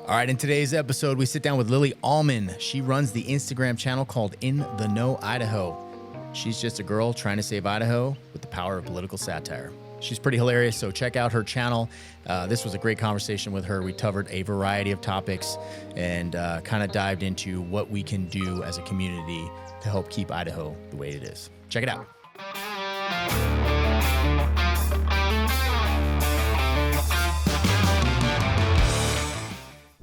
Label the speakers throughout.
Speaker 1: All right, in today's episode, we sit down with Lilly Allman. She runs the Instagram channel called In the Know Idaho. She's just a girl trying to save Idaho with the power of political satire. She's pretty hilarious, so check out her channel. This was a great conversation with her. We covered a variety of topics and kind of dived into what we can do as a community to help keep Idaho the way it is. Check it out.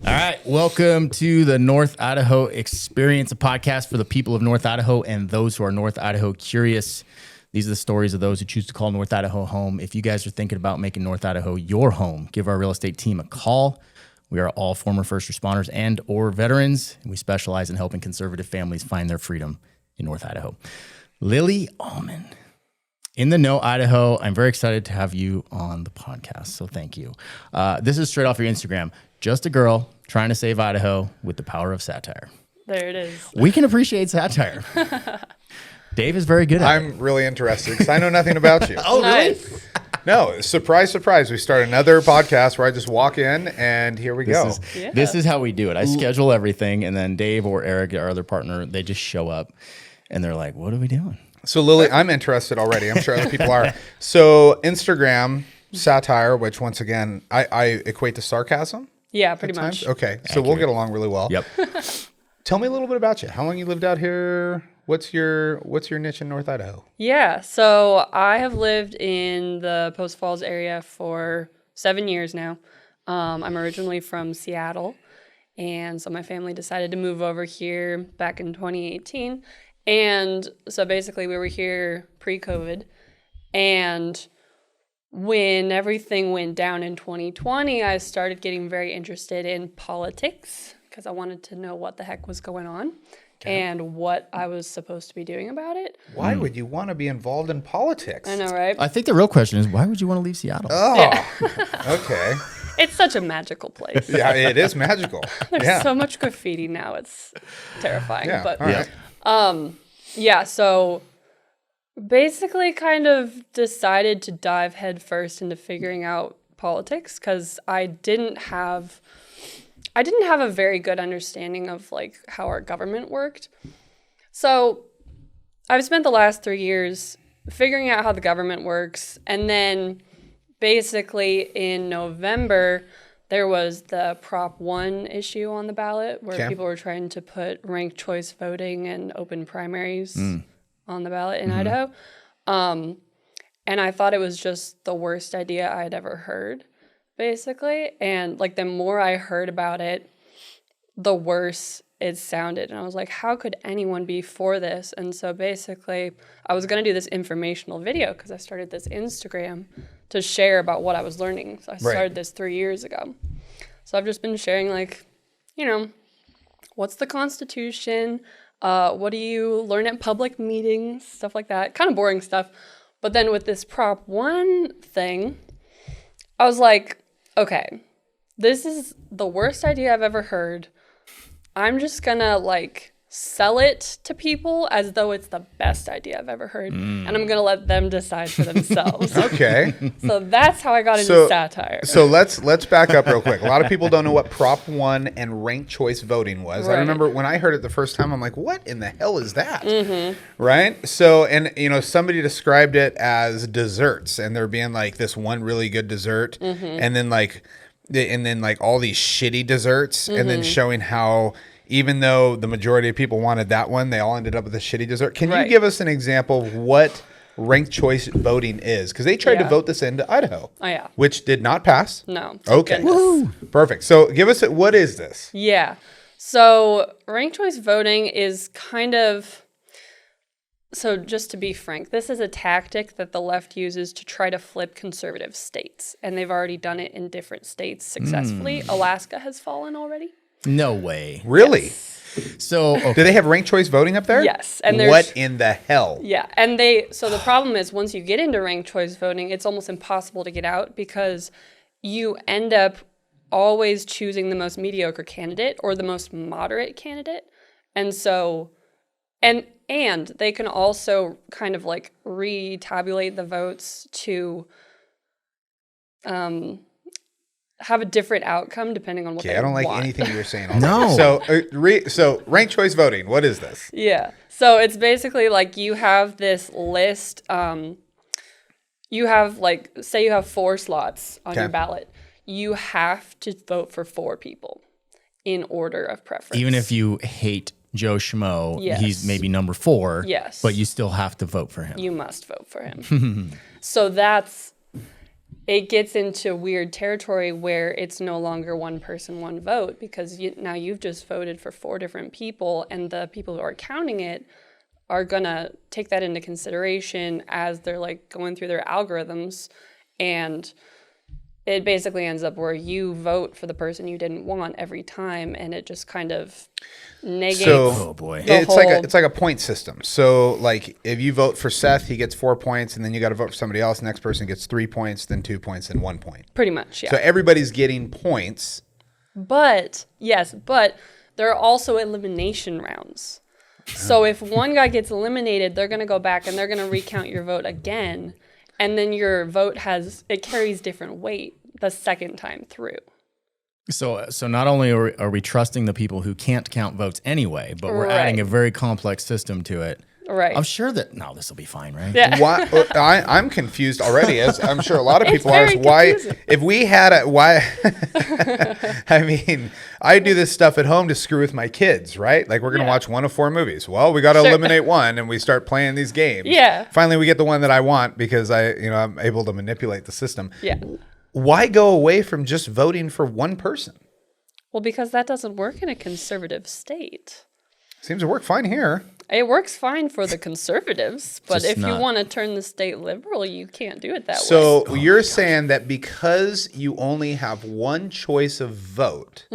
Speaker 1: All right, welcome to the North Idaho Experience, a podcast for the people of North Idaho and those who are North Idaho curious. These are the stories of those who choose to call North Idaho home. If you guys are thinking about making North Idaho your home, give our real estate team a call. We are all former first responders and or veterans, and we specialize in helping conservative families find their freedom in North Idaho. Lilly Allman. In the Know Idaho, I'm very excited to have you on the podcast, so thank you. This is straight off your Instagram. Just a girl trying to save Idaho with the power of satire.
Speaker 2: There it is.
Speaker 1: We can appreciate satire. Dave is very good at it.
Speaker 3: I'm really interested because I know nothing about you.
Speaker 1: Oh,
Speaker 2: Nice.
Speaker 1: really?
Speaker 3: No, surprise, surprise. We start another podcast where I just walk in and here we go.
Speaker 1: This is how we do it. I schedule everything, and then Dave or Eric, our other partner, they just show up, and they're like, what are we doing?
Speaker 3: So, Lilly, I'm interested already. I'm sure other people are. So, Instagram, satire, which once again, I equate to sarcasm.
Speaker 2: Yeah, pretty
Speaker 3: at times.
Speaker 2: much.
Speaker 3: Okay, so we'll get along really well.
Speaker 1: Yep.
Speaker 3: Tell me a little bit about you. How long you lived out here? What's your niche in North Idaho?
Speaker 2: Yeah, so I have lived in the Post Falls area for 7 years now. I'm originally from Seattle, and so my family decided to move over here back in 2018. And so basically we were here pre-COVID, and when everything went down in 2020, I started getting very interested in politics because I wanted to know what the heck was going on and what I was supposed to be doing about it.
Speaker 3: Why would you want to be involved in politics?
Speaker 2: I know, right?
Speaker 1: I think the real question is, why would you want to leave Seattle?
Speaker 3: Oh, okay.
Speaker 2: It's such a magical place.
Speaker 3: Yeah, it is magical.
Speaker 2: There's so much graffiti now. It's terrifying.
Speaker 3: Yeah,
Speaker 2: But
Speaker 3: all right.
Speaker 2: yeah, so basically kind of decided to dive headfirst into figuring out politics because I didn't have a very good understanding of like how our government worked. So I've spent the last 3 years figuring out how the government works, and then basically in November there was the Prop 1 issue on the ballot where people were trying to put ranked choice voting and open primaries on the ballot in Idaho. And I thought it was just the worst idea I'd ever heard, basically. And like the more I heard about it, the worse it sounded. And I was like, how could anyone be for this? And so basically I was going to do this informational video because I started this Instagram to share about what I was learning. So I started this 3 years ago. So I've just been sharing like, what's the Constitution? What do you learn at public meetings? Stuff like that. Kind of boring stuff. But then with this Prop 1 thing, I was like, okay, this is the worst idea I've ever heard. I'm just gonna like sell it to people as though it's the best idea I've ever heard. And I'm gonna let them decide for themselves.
Speaker 3: Okay.
Speaker 2: So that's how I got into satire.
Speaker 3: So let's back up real quick. A lot of people don't know what Prop 1 and ranked choice voting was.
Speaker 2: Right.
Speaker 3: I remember when I heard it the first time, I'm like, what in the hell is that? Right? So, and somebody described it as desserts, and there being like this one really good dessert, and then like all these shitty desserts, and then showing how even though the majority of people wanted that one, they all ended up with a shitty dessert. Can you give us an example of what ranked choice voting is? Because they tried to vote this into Idaho.
Speaker 2: Oh, yeah.
Speaker 3: Which did not pass.
Speaker 2: No.
Speaker 3: Okay. Perfect. So give us, what is this?
Speaker 2: Yeah. So ranked choice voting is kind of, so just to be frank, this is a tactic that the left uses to try to flip conservative states. And they've already done it in different states successfully. Alaska has fallen already.
Speaker 1: No way.
Speaker 3: Really?
Speaker 2: Yes.
Speaker 1: So, okay.
Speaker 3: Do they have ranked choice voting up there?
Speaker 2: Yes. And there's,
Speaker 3: what in the hell?
Speaker 2: Yeah. And so the problem is once you get into ranked choice voting, it's almost impossible to get out because you end up always choosing the most mediocre candidate or the most moderate candidate. And so, and they can also kind of like retabulate the votes to have a different outcome depending on what they
Speaker 3: I don't like
Speaker 2: want.
Speaker 3: anything you're saying. Already.
Speaker 1: No.
Speaker 3: So ranked choice voting. What is this?
Speaker 2: Yeah. So it's basically like you have this list. You have like, say you have 4 slots on your ballot. You have to vote for 4 people in order of preference.
Speaker 1: Even if you hate Joe Schmo,
Speaker 2: Yes.
Speaker 1: he's maybe number 4.
Speaker 2: Yes.
Speaker 1: But you still have to vote for him.
Speaker 2: You must vote for him. So it gets into weird territory where it's no longer one person, one vote, because now you've just voted for 4 different people, and the people who are counting it are going to take that into consideration as they're like going through their algorithms, and it basically ends up where you vote for the person you didn't want every time, and it just kind of negates.
Speaker 1: Oh boy.
Speaker 3: It's like a point system. So like if you vote for Seth, he gets 4 points, and then you got to vote for somebody else. Next person gets 3 points, then 2 points, and 1 point.
Speaker 2: Pretty much, yeah.
Speaker 3: So everybody's getting points.
Speaker 2: But there are also elimination rounds. So if one guy gets eliminated, they're going to go back and they're going to recount your vote again. And then your vote carries different weight the second time through.
Speaker 1: So not only are we trusting the people who can't count votes anyway, but we're adding a very complex system to it.
Speaker 2: Right.
Speaker 1: I'm sure that this will be fine, right?
Speaker 2: Yeah.
Speaker 3: Why? I'm confused already, as I'm sure a lot of people are.
Speaker 2: very
Speaker 3: Why?
Speaker 2: confusing.
Speaker 3: If we had I mean, I do this stuff at home to screw with my kids, right? Like we're gonna watch 1 of 4 movies. Well, we got to eliminate one, and we start playing these games.
Speaker 2: Yeah.
Speaker 3: Finally, we get the one that I want because I'm able to manipulate the system.
Speaker 2: Yeah.
Speaker 3: Why go away from just voting for one person?
Speaker 2: Well, because that doesn't work in a conservative state.
Speaker 3: Seems to work fine here.
Speaker 2: It works fine for the conservatives, but
Speaker 1: Just
Speaker 2: if you
Speaker 1: not-
Speaker 2: want to turn the state liberal, you can't do it that way.
Speaker 3: So you're saying that because you only have one choice of vote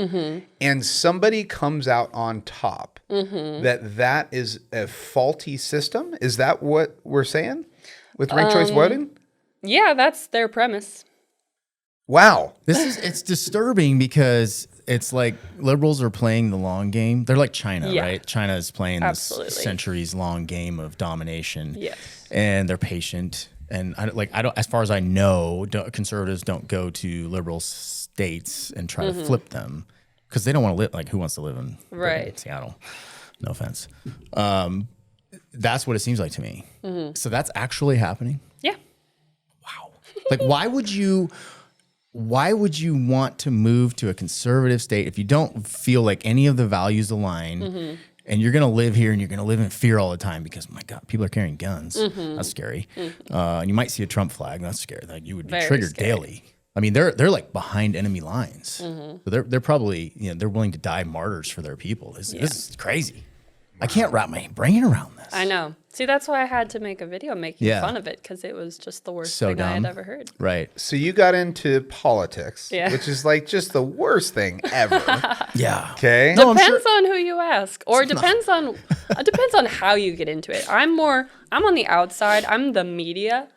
Speaker 3: and somebody comes out on top, that is a faulty system? Is that what we're saying with ranked choice voting?
Speaker 2: Yeah, that's their premise.
Speaker 3: Wow.
Speaker 1: It's disturbing because it's like liberals are playing the long game. They're like China,
Speaker 2: Yeah.
Speaker 1: right? China is playing
Speaker 2: Absolutely.
Speaker 1: this centuries-long game of domination.
Speaker 2: Yes.
Speaker 1: And they're patient. And I don't. As far as I know, conservatives don't go to liberal states and try to flip them because they don't want to live. Like, who wants to live in
Speaker 2: Right.
Speaker 1: Seattle? No offense. That's what it seems like to me. So that's actually happening.
Speaker 2: Yeah.
Speaker 1: Wow. Like, why would you want to move to a conservative state if you don't feel like any of the values align and you're going to live here and you're going to live in fear all the time because, my God, people are carrying guns. That's scary. And you might see a Trump flag. That's scary. Like, you would be
Speaker 2: Very
Speaker 1: triggered
Speaker 2: scary.
Speaker 1: daily. I mean, they're like behind enemy lines. So they're probably, they're willing to die martyrs for their people. This is crazy. I can't wrap my brain around this.
Speaker 2: I know. See, that's why I had to make a video making
Speaker 1: Yeah.
Speaker 2: fun of it, because it was just the worst
Speaker 1: So
Speaker 2: thing I had
Speaker 1: dumb.
Speaker 2: ever heard.
Speaker 1: Right.
Speaker 3: So you got into politics,
Speaker 2: Yeah.
Speaker 3: which is like just the worst thing ever.
Speaker 1: Yeah.
Speaker 3: Okay.
Speaker 1: No, I'm
Speaker 2: Depends on who you ask, or depends on how you get into it. I'm on the outside. I'm the media,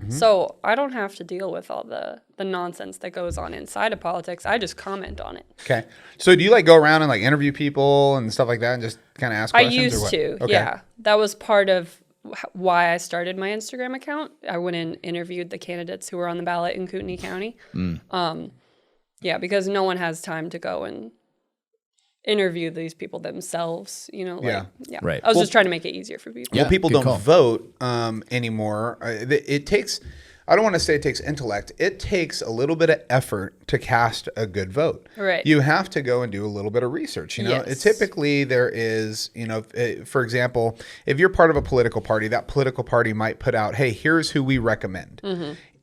Speaker 2: so I don't have to deal with all the nonsense that goes on inside of politics. I just comment on it.
Speaker 3: Okay. So do you like go around and like interview people and stuff like that and just kind of ask
Speaker 2: I
Speaker 3: questions? or
Speaker 2: used
Speaker 3: what?
Speaker 2: to,
Speaker 3: Okay.
Speaker 2: yeah. That was part of why I started my Instagram account. I went and interviewed the candidates who were on the ballot in Kootenai County. Yeah, because no one has time to go and interview these people themselves.
Speaker 3: Yeah.
Speaker 1: Right.
Speaker 2: I was just trying to make it easier for people.
Speaker 1: Yeah,
Speaker 3: Well, people
Speaker 1: good
Speaker 3: don't
Speaker 1: call.
Speaker 3: vote anymore. It takes, I don't want to say it takes intellect. It takes a little bit of effort to cast a good vote.
Speaker 2: Right.
Speaker 3: You have to go and do a little bit of research.
Speaker 2: Yes.
Speaker 3: Typically there is, for example, if you're part of a political party, that political party might put out, hey, here's who we recommend.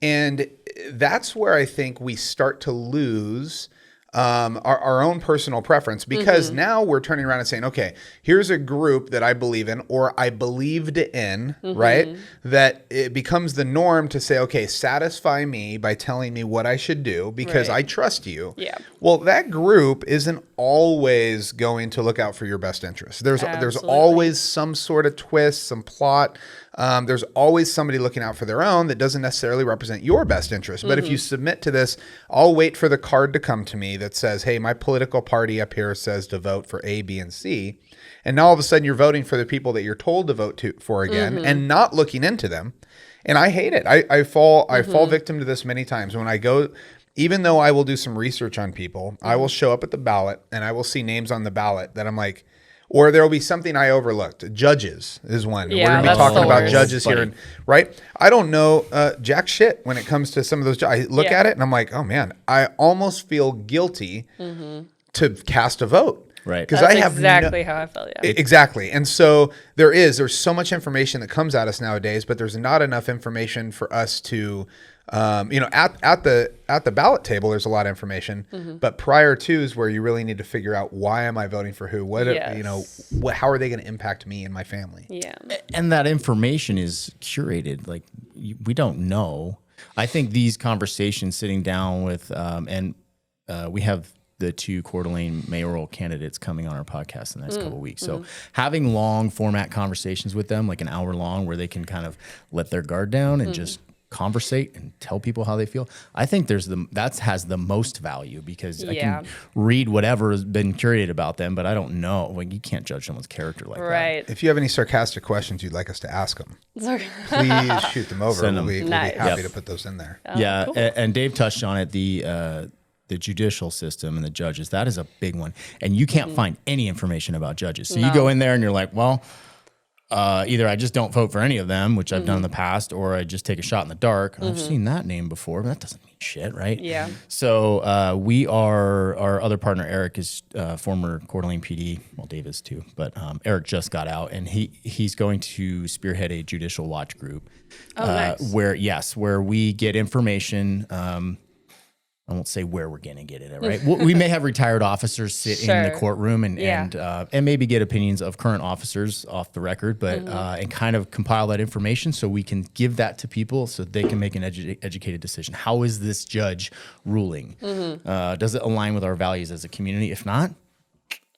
Speaker 3: And that's where I think we start to lose our own personal preference, because now we're turning around and saying, okay, here's a group that I believe in or I believed in, right? That it becomes the norm to say, okay, satisfy me by telling me what I should do because
Speaker 2: Right.
Speaker 3: I trust you.
Speaker 2: Yeah.
Speaker 3: Well, that group isn't always going to look out for your best interest. There's
Speaker 2: Absolutely.
Speaker 3: always some sort of twist, some plot. There's always somebody looking out for their own that doesn't necessarily represent your best interest. But if you submit to this, I'll wait for the card to come to me that says, hey, my political party up here says to vote for A, B, and C. And now all of a sudden you're voting for the people that you're told to vote for again and not looking into them. And I hate it. I fall victim to this many times when I go even though I will do some research on people, I will show up at the ballot and I will see names on the ballot that I'm like, or there will be something I overlooked. Judges is one.
Speaker 2: Yeah,
Speaker 3: We're going to be
Speaker 2: that's
Speaker 3: talking
Speaker 2: the
Speaker 3: about
Speaker 2: worst.
Speaker 3: judges here, and right? I don't know jack shit when it comes to some of those. I look
Speaker 2: Yeah.
Speaker 3: at it and I'm like, oh man, I almost feel guilty to cast a vote.
Speaker 1: Right.
Speaker 3: Because
Speaker 2: That's
Speaker 3: I have
Speaker 2: exactly how I felt. Yeah.
Speaker 3: Exactly. And so there's so much information that comes at us nowadays, but there's not enough information for us to, at the ballot table, there's a lot of information, but prior to is where you really need to figure out, why am I voting for who?
Speaker 2: Yes.
Speaker 3: How are they going to impact me and my family?
Speaker 2: Yeah.
Speaker 1: And that information is curated. Like, we don't know. I think these conversations, sitting down with, we have the 2 Coeur d'Alene mayoral candidates coming on our podcast in the next couple of weeks. So having long format conversations with them, like an hour long, where they can kind of let their guard down and just conversate and tell people how they feel. I think that has the most value, because I can read whatever has been curated about them, but I don't know. Like, you can't judge someone's character like that.
Speaker 2: Right.
Speaker 3: If you have any sarcastic questions you'd like us to ask them,
Speaker 2: Sorry.
Speaker 3: please shoot them over.
Speaker 1: Send them.
Speaker 3: We'll be
Speaker 2: Nice.
Speaker 3: happy to put those in there.
Speaker 1: Yeah,
Speaker 2: cool.
Speaker 1: and Dave touched on it. The judicial system and the judges, that is a big one. And you can't find any information about judges. So you go in there and you're like, well, either I just don't vote for any of them, which I've done in the past, or I just take a shot in the dark. I've seen that name before, but that doesn't mean shit, right?
Speaker 2: Yeah.
Speaker 1: So our other partner, Eric, is former Coeur d'Alene PD. Well, Dave is too, but Eric just got out, and he's going to spearhead a judicial watch group.
Speaker 2: Oh, nice.
Speaker 1: Where we get information. I won't say where we're going to get it, right? We may have retired officers sit in the courtroom and maybe get opinions of current officers off the record, but and kind of compile that information so we can give that to people so they can make an educated decision. How is this judge ruling? Does it align with our values as a community? If not,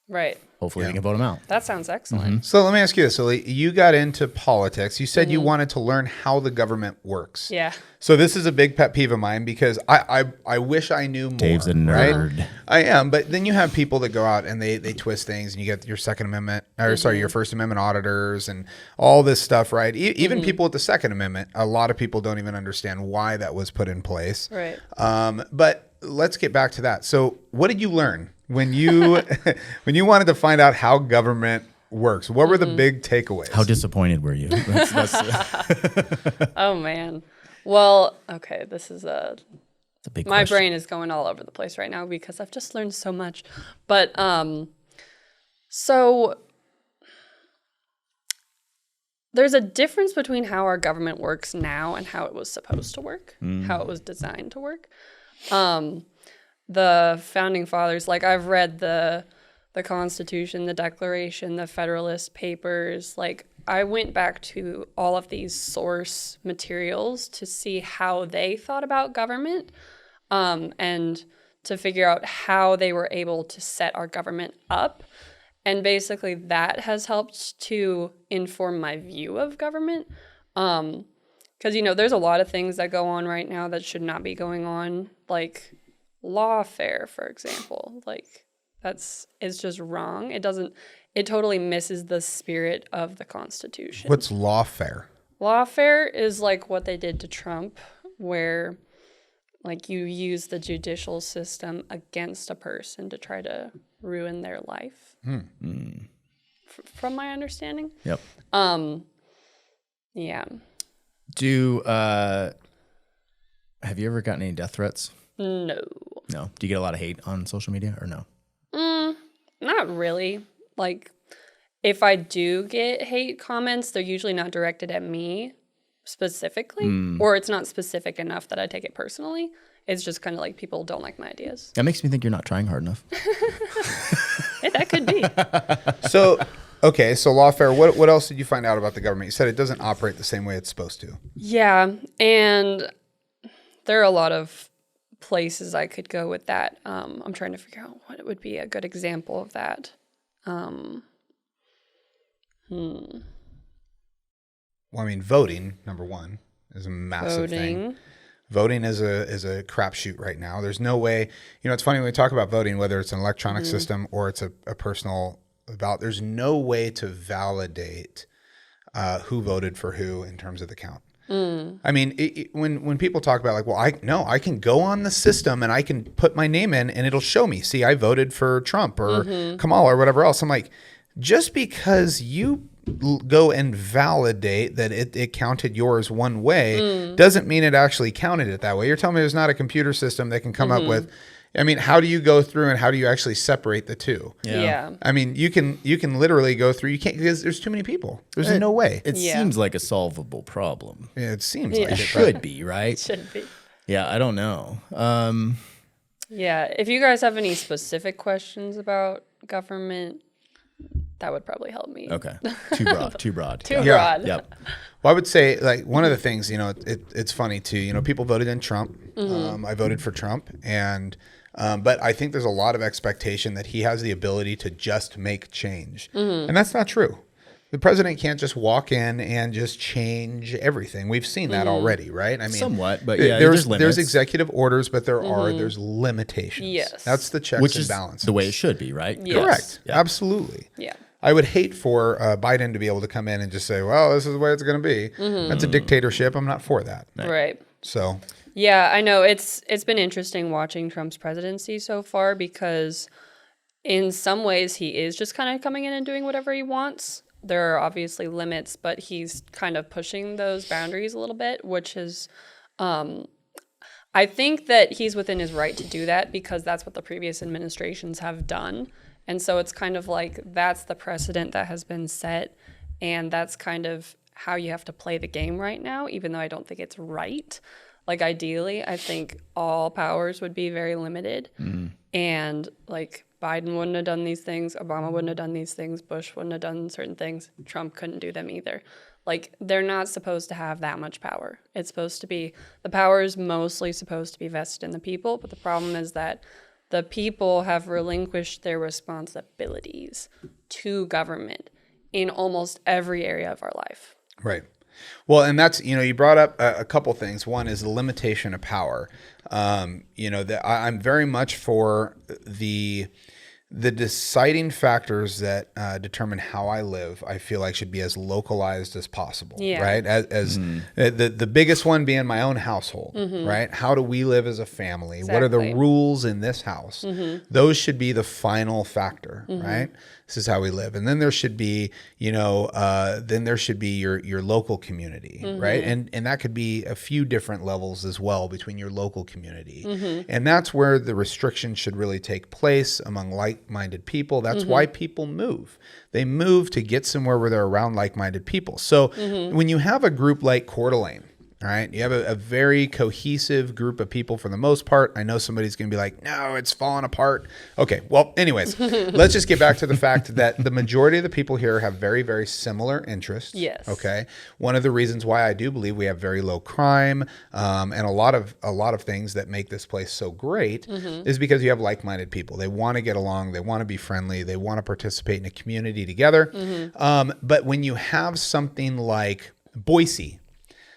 Speaker 2: Right.
Speaker 1: hopefully we can vote them out.
Speaker 2: That sounds excellent.
Speaker 3: So let me ask you this. So you got into politics. You said you wanted to learn how the government works.
Speaker 2: Yeah.
Speaker 3: So this is a big pet peeve of mine, because I wish I knew more.
Speaker 1: Dave's a nerd.
Speaker 3: Right? I am, but then you have people that go out and they twist things, and you get your Second Amendment, your First Amendment auditors and all this stuff, right? Even people with the Second Amendment, a lot of people don't even understand why that was put in place.
Speaker 2: Right.
Speaker 3: But let's get back to that. So what did you learn when you when you wanted to find out how government works? What were the big takeaways?
Speaker 1: How disappointed were you?
Speaker 2: Oh man. Well, okay, this is
Speaker 1: That's a big
Speaker 2: my
Speaker 1: question.
Speaker 2: brain is going all over the place right now because I've just learned so much. But so there's a difference between how our government works now and how it was supposed to work, how it was designed to work. The founding fathers, like, I've read the Constitution, the Declaration, the Federalist Papers. Like, I went back to all of these source materials to see how they thought about government, and to figure out how they were able to set our government up. And basically that has helped to inform my view of government. Because, there's a lot of things that go on right now that should not be going on, like lawfare, for example. Like, it's just wrong. It totally misses the spirit of the Constitution.
Speaker 3: What's lawfare?
Speaker 2: Lawfare is like what they did to Trump, where like you use the judicial system against a person to try to ruin their life. From my understanding.
Speaker 1: Yep.
Speaker 2: Yeah.
Speaker 1: Have you ever gotten any death threats?
Speaker 2: No.
Speaker 1: No. Do you get a lot of hate on social media, or no?
Speaker 2: Not really. Like, if I do get hate comments, they're usually not directed at me specifically, or it's not specific enough that I take it personally. It's just kind of like people don't like my ideas.
Speaker 1: That makes me think you're not trying hard enough.
Speaker 2: Yeah, that could be.
Speaker 3: So lawfare. What else did you find out about the government? You said it doesn't operate the same way it's supposed to.
Speaker 2: Yeah, and there are a lot of places I could go with that. I'm trying to figure out what would be a good example of that.
Speaker 3: Well, I mean, voting, number one, is a massive thing. Voting is a crapshoot right now. There's no way, it's funny when we talk about voting, whether it's an electronic system or it's a personal ballot, there's no way to validate who voted for who in terms of the count. I mean, when people talk about like, well, I can go on the system and I can put my name in and it'll show me, see, I voted for Trump or Kamala or whatever else. I'm like, just because you go and validate that it counted yours one way doesn't mean it actually counted it that way. You're telling me there's not a computer system that can come up with, I mean, how do you go through and how do you actually separate the two?
Speaker 2: Yeah.
Speaker 3: I mean, you can literally go through. You can't because there's too many people. There's no way.
Speaker 1: It seems like a solvable problem.
Speaker 3: Yeah, it seems like
Speaker 1: It
Speaker 3: it
Speaker 1: should be, right?
Speaker 2: Should be.
Speaker 1: Yeah, I don't know.
Speaker 2: Yeah. If you guys have any specific questions about government, that would probably help me.
Speaker 1: Okay. Too broad. Too broad.
Speaker 2: Too broad.
Speaker 1: Yep.
Speaker 3: Well, I would say like one of the things, you know, it's funny too. You know, people voted in Trump. I voted for Trump, and but I think there's a lot of expectation that he has the ability to just make change, and that's not true. The president can't just walk in and just change everything. We've seen that already, right? I mean,
Speaker 1: somewhat, but yeah,
Speaker 3: there's
Speaker 1: limits.
Speaker 3: executive orders, but there's limitations.
Speaker 2: Yes.
Speaker 3: That's the checks
Speaker 1: Which
Speaker 3: and
Speaker 1: is
Speaker 3: balances.
Speaker 1: the way it should be, right?
Speaker 2: Yes.
Speaker 3: Correct.
Speaker 1: Yeah.
Speaker 3: Absolutely.
Speaker 2: Yeah.
Speaker 3: I would hate for Biden to be able to come in and just say, well, this is the way it's going to be. That's a dictatorship. I'm not for that.
Speaker 2: Right.
Speaker 3: So,
Speaker 2: Yeah, I know it's been interesting watching Trump's presidency so far because in some ways he is just kind of coming in and doing whatever he wants. There are obviously limits, but he's kind of pushing those boundaries a little bit, which is I think that he's within his right to do that because that's what the previous administrations have done. And so it's kind of like that's the precedent that has been set, and that's kind of how you have to play the game right now, even though I don't think it's right. Like ideally, I think all powers would be very limited. And like Biden wouldn't have done these things, Obama wouldn't have done these things, Bush wouldn't have done certain things, Trump couldn't do them either. Like they're not supposed to have that much power. It's supposed to be, the power is mostly supposed to be vested in the people, but the problem is that the people have relinquished their responsibilities to government in almost every area of our life.
Speaker 3: right. Well, and that's, you know, you brought up a couple things. One is the limitation of power. You know, that I'm very much for the deciding factors that determine how I live, I feel like should be as localized as possible, right? As the biggest one being my own household, right? How do we live as a family?
Speaker 2: Exactly.
Speaker 3: What are the rules in this house? Those should be the final factor, right? This is how we live. And then there should be, you know, your local community, right? And that could be a few different levels as well between your local community. And that's where the restrictions should really take place among like-minded people. That's why people move. They move to get somewhere where they're around like-minded people. So when you have a group like Coeur d'Alene, all right, you have a very cohesive group of people for the most part. I know somebody's going to be like, no, it's falling apart. Okay, well, anyways, let's just get back to the fact that the majority of the people here have very, very similar interests.
Speaker 2: Yes.
Speaker 3: Okay. One of the reasons why I do believe we have very low crime and a lot of things that make this place so great is because you have like-minded people. They want to get along. They want to be friendly. They want to participate in a community together. But when you have something like Boise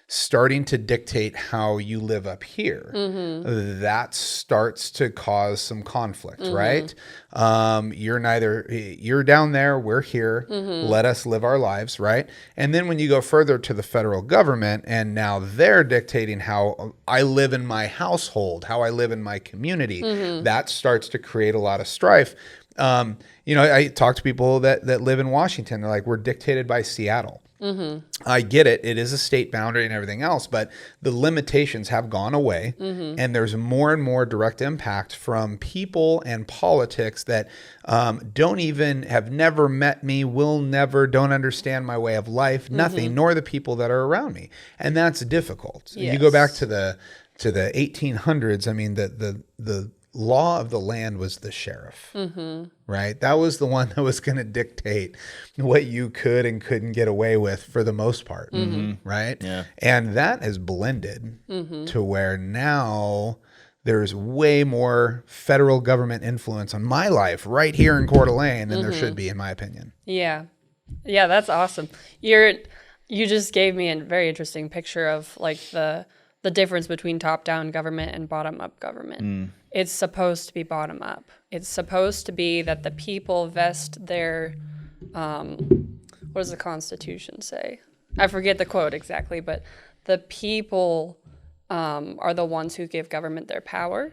Speaker 3: starting to dictate how you live up here, that starts to cause some conflict, right? You're down there, we're here, let us live our lives, right? And then when you go further to the federal government and now they're dictating how I live in my household, how I live in my community, that starts to create a lot of strife. You know, I talk to people that live in Washington. They're like, we're dictated by Seattle. I get it. It is a state boundary and everything else, but the limitations have gone away and there's more and more direct impact from people and politics that have never met me, don't understand my way of life, nothing, nor the people that are around me. And that's difficult.
Speaker 2: Yes.
Speaker 3: You go back to the 1800s. I mean, the law of the land was the sheriff, right? That was the one that was going to dictate what you could and couldn't get away with for the most part, right? Yeah. And that has blended to where now there's way more federal government influence on my life right here in Coeur d'Alene than there should be, in my opinion.
Speaker 2: Yeah. Yeah, that's awesome. You just gave me a very interesting picture of like the difference between top-down government and bottom-up government. It's supposed to be bottom-up. It's supposed to be that the people vest their, what does the Constitution say? I forget the quote exactly, but the people are the ones who give government their power.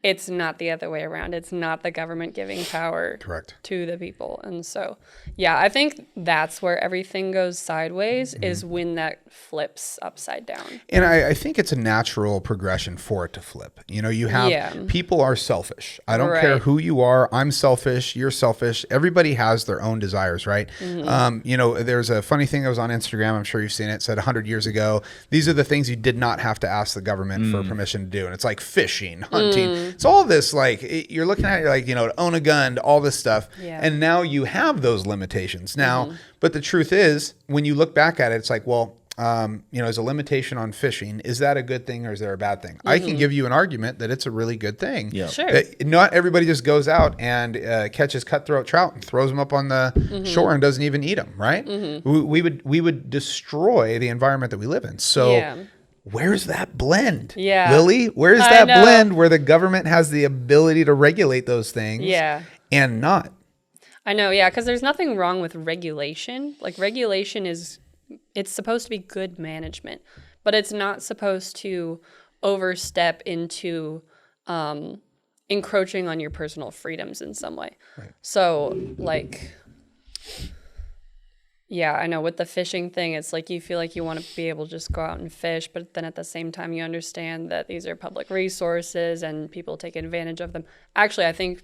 Speaker 2: It's not the other way around. It's not the government giving power
Speaker 3: Correct.
Speaker 2: to the people. And so, yeah, I think that's where everything goes sideways is when that flips upside down.
Speaker 3: And I think it's a natural progression for it to flip. You know, you have people are selfish. I don't care who you are. I'm selfish. You're selfish. Everybody has their own desires, right? You know, there's a funny thing that was on Instagram. I'm sure you've seen it. It said 100 years ago, these are the things you did not have to ask the government for permission to do. And it's like fishing, hunting. It's all this, like, you're looking at it like, you know, to own a gun, all this stuff.
Speaker 2: Yeah.
Speaker 3: And now you have those limitations now. But the truth is, when you look back at it, it's like, well, you know, as a limitation on fishing, is that a good thing or is there a bad thing? I can give you an argument that it's a really good thing.
Speaker 1: Yeah.
Speaker 2: Sure.
Speaker 3: Not everybody just goes out and catches cutthroat trout and throws them up on the shore and doesn't even eat them, right? We would destroy the environment that we live in. So where's that blend?
Speaker 2: Yeah.
Speaker 3: Lily, where's that blend where the government has the ability to regulate those things and not?
Speaker 2: I know, yeah, because there's nothing wrong with regulation. Like, regulation it's supposed to be good management, but it's not supposed to overstep into encroaching on your personal freedoms in some way. Right. So, like, yeah, I know with the fishing thing, it's like you feel like you want to be able to just go out and fish, but then at the same time you understand that these are public resources and people take advantage of them. Actually, I think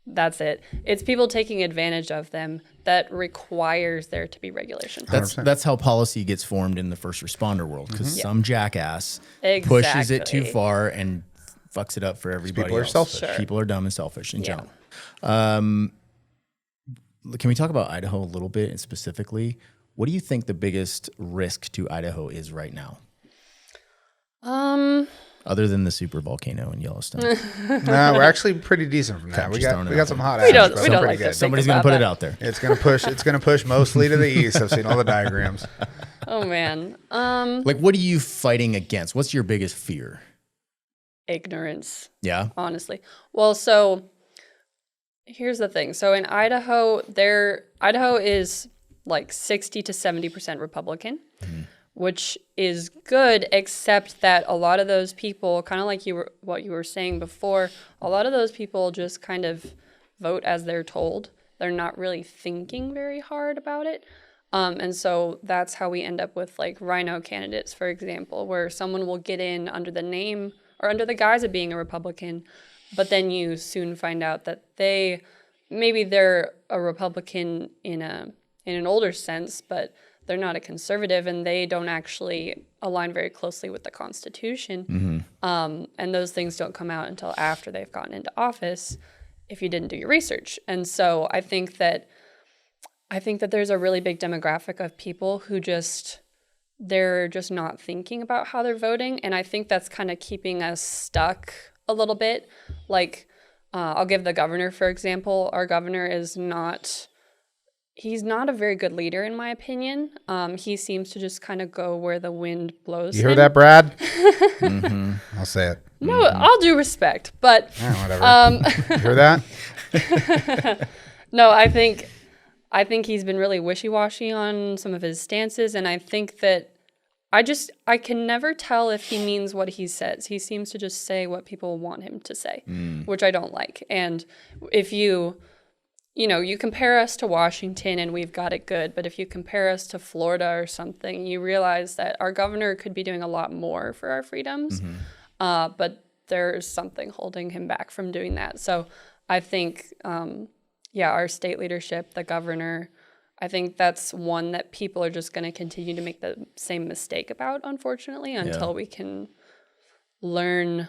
Speaker 2: that's it. It's people taking advantage of them that requires there to be regulation.
Speaker 1: That's how policy gets formed in the first responder world, because some jackass pushes it too far and fucks it up for everybody
Speaker 3: People
Speaker 1: else.
Speaker 3: are selfish.
Speaker 2: Sure.
Speaker 1: People are dumb and selfish in general. Can we talk about Idaho a little bit, and specifically, what do you think the biggest risk to Idaho is right now? Other than the super volcano in Yellowstone.
Speaker 3: No, we're actually pretty decent from that. We got some hot
Speaker 2: We don't
Speaker 3: but we're
Speaker 2: like
Speaker 3: pretty
Speaker 2: to
Speaker 3: good.
Speaker 1: Somebody's going to put it out there.
Speaker 3: It's gonna push mostly to the east. I've seen all the diagrams.
Speaker 2: Oh, man.
Speaker 1: Like, what are you fighting against? What's your biggest fear?
Speaker 2: Ignorance.
Speaker 1: Yeah.
Speaker 2: Honestly. Well, so here's the thing. So in Idaho, Idaho is like 60 to 70% Republican, which is good, except that a lot of those people, kind of like what you were saying before, a lot of those people just kind of vote as they're told. They're not really thinking very hard about it. And so that's how we end up with like Rhino candidates, for example, where someone will get in under the name or under the guise of being a Republican, but then you soon find out that maybe they're a Republican in an older sense, but they're not a conservative, and they don't actually align very closely with the Constitution. And those things don't come out until after they've gotten into office if you didn't do your research. And so I think that there's a really big demographic of people who they're just not thinking about how they're voting, and I think that's kind of keeping us stuck a little bit. Like, I'll give the governor, for example. Our governor he's not a very good leader, in my opinion. He seems to just kind of go where the wind blows.
Speaker 3: You hear that, Brad? I'll say it.
Speaker 2: No, all due respect, but
Speaker 3: whatever. You hear that?
Speaker 2: No, I think he's been really wishy-washy on some of his stances, and I think that I can never tell if he means what he says. He seems to just say what people want him to say, which I don't like. And if you compare us to Washington and we've got it good, but if you compare us to Florida or something, you realize that our governor could be doing a lot more for our freedoms, but there's something holding him back from doing that. So I think, our state leadership, the governor, I think that's one that people are just going to continue to make the same mistake about, unfortunately, until we can learn,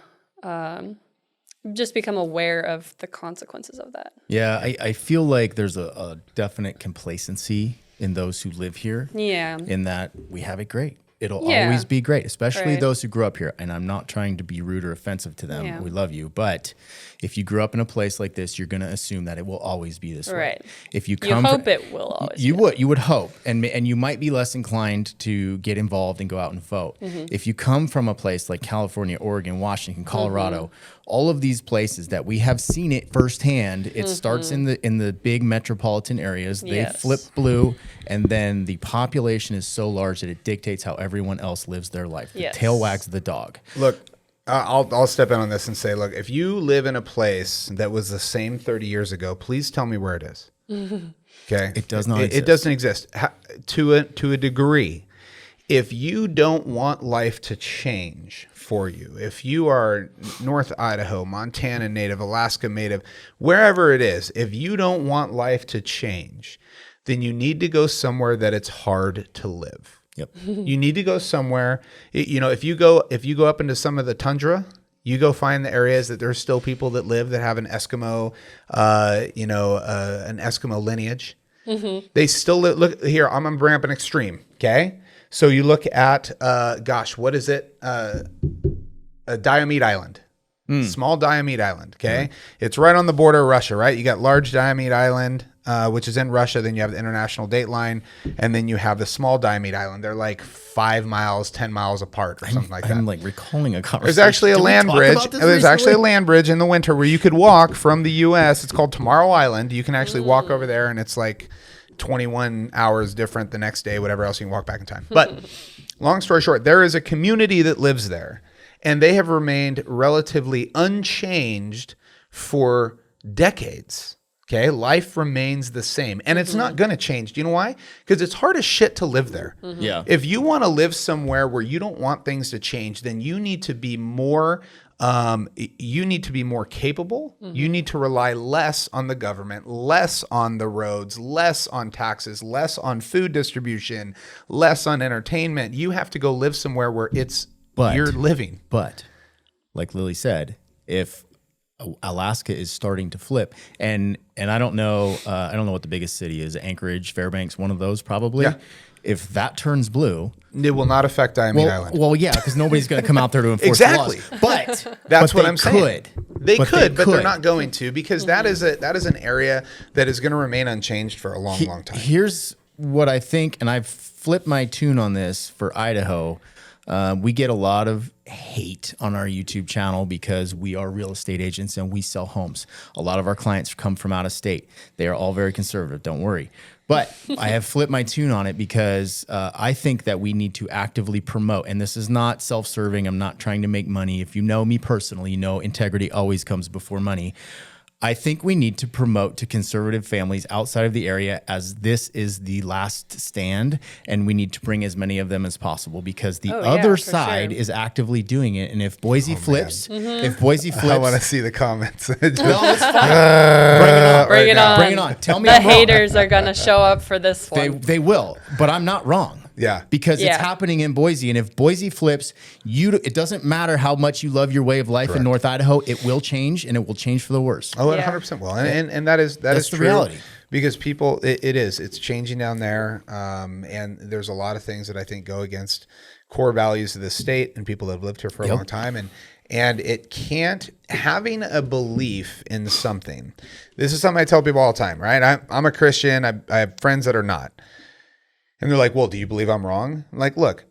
Speaker 2: just become aware of the consequences of that.
Speaker 1: Yeah, I feel like there's a definite complacency in those who live here.
Speaker 2: Yeah.
Speaker 1: In that we have it great. It'll always be great, especially
Speaker 2: Right.
Speaker 1: those who grew up here. And I'm not trying to be rude or offensive to them.
Speaker 2: Yeah.
Speaker 1: We love you. But if you grew up in a place like this, you're going to assume that it will always be this way.
Speaker 2: Right.
Speaker 1: If
Speaker 2: You hope it will always.
Speaker 1: You would hope, and you might be less inclined to get involved and go out and vote. If you come from a place like California, Oregon, Washington, Colorado, all of these places that we have seen it firsthand, it starts in the big metropolitan areas. They flip blue, and then the population is so large that it dictates how everyone else lives their life. The
Speaker 2: Yes.
Speaker 1: tail wags the dog.
Speaker 3: Look, I'll step in on this and say, look, if you live in a place that was the same 30 years ago, please tell me where it is. Okay,
Speaker 1: It does not
Speaker 3: It
Speaker 1: exist.
Speaker 3: doesn't exist to a degree. If you don't want life to change for you, if you are North Idaho, Montana native, Alaska native, wherever it is, if you don't want life to change, then you need to go somewhere that it's hard to live.
Speaker 1: Yep.
Speaker 3: You need to go somewhere. If you go up into some of the tundra, you go find the areas that there's still people that live that have an Eskimo, an Eskimo lineage. Mm-hmm. They still live. Look here. I'm gonna bring up an extreme. Okay, so you look at, what is it? A Diomede Island. Small Diomede Island. Okay, it's right on the border of Russia. Right, you got Large Diomede Island, which is in Russia. Then you have the international date line, and then you have the small Diomede Island. They're like 5 miles, 10 miles apart, or something like that.
Speaker 1: I'm like recalling a conversation.
Speaker 3: There's actually a
Speaker 1: Did we
Speaker 3: land
Speaker 1: talk
Speaker 3: bridge.
Speaker 1: about this
Speaker 3: There's actually a
Speaker 1: recently?
Speaker 3: land bridge in the winter where you could walk from the U.S. It's called Tomorrow Island. You can actually walk over there, and it's like 21 hours different the next day, whatever else you can walk back in time. But long story short, there is a community that lives there, and they have remained relatively unchanged for decades. Okay, life remains the same, and it's not going to change. Do you know why? Because it's hard as shit to live there.
Speaker 1: Yeah.
Speaker 3: If you want to live somewhere where you don't want things to change, then you need to be more. You need to be more capable. You need to rely less on the government, less on the roads, less on taxes, less on food distribution, less on entertainment. You have to go live somewhere where you're living.
Speaker 1: But like Lily said, if Alaska is starting to flip, and I don't know what the biggest city is, Anchorage, Fairbanks, one of those probably.
Speaker 3: Yeah.
Speaker 1: If that turns blue,
Speaker 3: It will not affect Diomede Island.
Speaker 1: well, yeah, because nobody's going to come out there to enforce
Speaker 3: Exactly.
Speaker 1: the laws. But
Speaker 3: That's
Speaker 1: but
Speaker 3: what
Speaker 1: they
Speaker 3: I'm saying.
Speaker 1: could.
Speaker 3: They could, but they're
Speaker 1: could.
Speaker 3: not going to, because that is an area that is going to remain unchanged for a long, long time.
Speaker 1: Here's what I think, and I've flipped my tune on this for Idaho. We get a lot of hate on our YouTube channel because we are real estate agents and we sell homes. A lot of our clients come from out of state. They are all very conservative, don't worry. But I have flipped my tune on it because I think that we need to actively promote, and this is not self-serving. I'm not trying to make money. If you know me personally, you know integrity always comes before money. I think we need to promote to conservative families outside of the area, as this is the last stand, and we need to bring as many of them as possible, because the other
Speaker 2: for
Speaker 1: side
Speaker 2: sure.
Speaker 1: is actively doing it. And if Boise flips, if Boise flips,
Speaker 3: I want to see the comments.
Speaker 1: no, it's fine.
Speaker 2: Bring it on.
Speaker 1: Bring it on. Tell me
Speaker 2: The
Speaker 1: I'm wrong.
Speaker 2: haters are gonna show up for this one.
Speaker 1: They will, but I'm not wrong.
Speaker 3: Yeah.
Speaker 1: Because it's
Speaker 2: Yeah.
Speaker 1: happening in Boise, and if Boise flips, it doesn't matter how much you love your way of life in North Idaho, it will change, and it will change for the worse.
Speaker 3: Oh, it
Speaker 2: Yeah.
Speaker 3: 100% will. And that is
Speaker 1: That's the
Speaker 3: true,
Speaker 1: reality.
Speaker 3: because people, it's changing down there. And there's a lot of things that I think go against core values of the state and people that have lived here for a long time. And it can't, having a belief in something. This is something I tell people all the time, right? I'm a Christian. I have friends that are not. And they're like, well, do you believe I'm wrong? I'm like, look,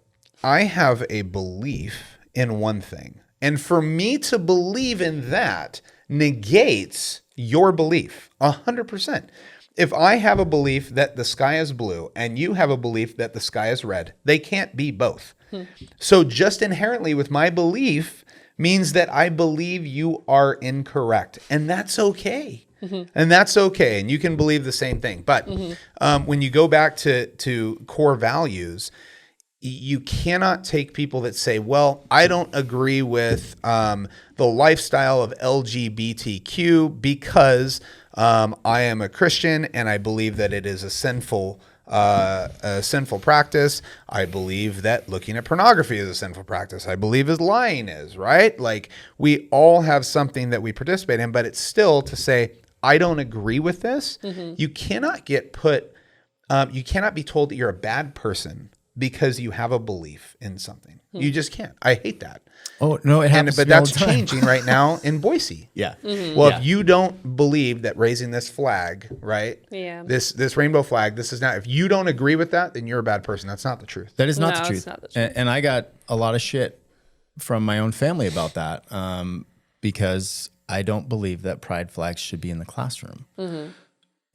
Speaker 3: I have a belief in one thing. And for me to believe in that negates your belief 100%. If I have a belief that the sky is blue and you have a belief that the sky is red, they can't be both. So just inherently with my belief means that I believe you are incorrect. And that's okay. And that's okay. And you can believe the same thing. But when you go back to core values, you cannot take people that say, well, I don't agree with the lifestyle of LGBTQ because I am a Christian and I believe that it is a sinful practice. I believe that looking at pornography is a sinful practice. I believe as lying is, right? Like, we all have something that we participate in, but it's still to say, I don't agree with this. You cannot you cannot be told that you're a bad person because you have a belief in something. You just can't. I hate that.
Speaker 1: Oh, no, it happens.
Speaker 3: But that's changing right now in Boise.
Speaker 1: Yeah.
Speaker 3: Well, if you don't believe that raising this flag, right?
Speaker 2: Yeah.
Speaker 3: This rainbow flag, this is not, if you don't agree with that, then you're a bad person. That's not the truth.
Speaker 1: That is not
Speaker 2: No,
Speaker 1: the
Speaker 2: it's
Speaker 1: truth.
Speaker 2: not the truth.
Speaker 1: And I got a lot of shit from my own family about that because I don't believe that pride flags should be in the classroom.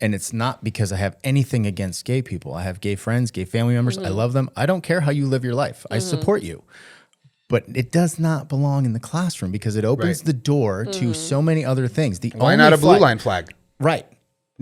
Speaker 1: And it's not because I have anything against gay people. I have gay friends, gay family members. I love them. I don't care how you live your life. I support you. But it does not belong in the classroom because it opens the door to so many other things.
Speaker 3: Why not a blue line flag?
Speaker 1: Right.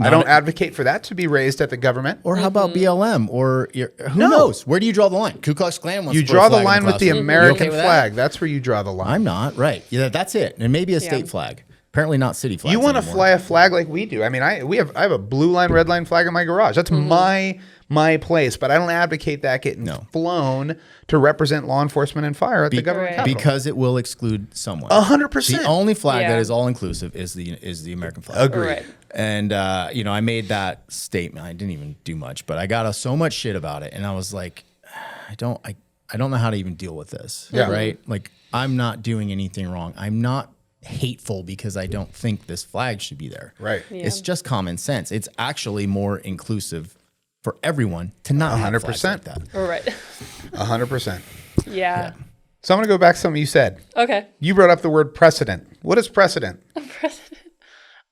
Speaker 3: I don't advocate for that to be raised at the government.
Speaker 1: Or how about BLM? Or who knows? Where do you draw the line? Ku Klux Klan wants
Speaker 3: You
Speaker 1: to put a
Speaker 3: draw the
Speaker 1: flag in
Speaker 3: line with the
Speaker 1: classroom.
Speaker 3: American
Speaker 1: You okay with
Speaker 3: flag.
Speaker 1: that?
Speaker 3: That's where you draw the line.
Speaker 1: I'm not. Right. Yeah, that's it. And maybe a state flag. Apparently not city flags
Speaker 3: You want to
Speaker 1: anymore.
Speaker 3: fly a flag like we do. I mean, I have a blue line, red line flag in my garage. That's my place, but I don't advocate that getting flown to represent law enforcement and fire at the government capital.
Speaker 1: Because it will exclude someone.
Speaker 3: 100%.
Speaker 1: The only flag
Speaker 2: Yeah.
Speaker 1: that is all inclusive is the American flag.
Speaker 3: Agreed.
Speaker 2: Right.
Speaker 1: And I made that statement. I didn't even do much, but I got so much shit about it, and I was like, I don't know how to even deal with this.
Speaker 3: Yeah.
Speaker 1: Right. Like, I'm not doing anything wrong. I'm not hateful because I don't think this flag should be there.
Speaker 3: Right.
Speaker 2: Yeah.
Speaker 1: It's just common sense. It's actually more inclusive for everyone to not have flags like that.
Speaker 2: Right.
Speaker 3: 100%.
Speaker 2: Yeah.
Speaker 3: So I'm going to go back to something you said.
Speaker 2: Okay.
Speaker 3: You brought up the word precedent. What is precedent?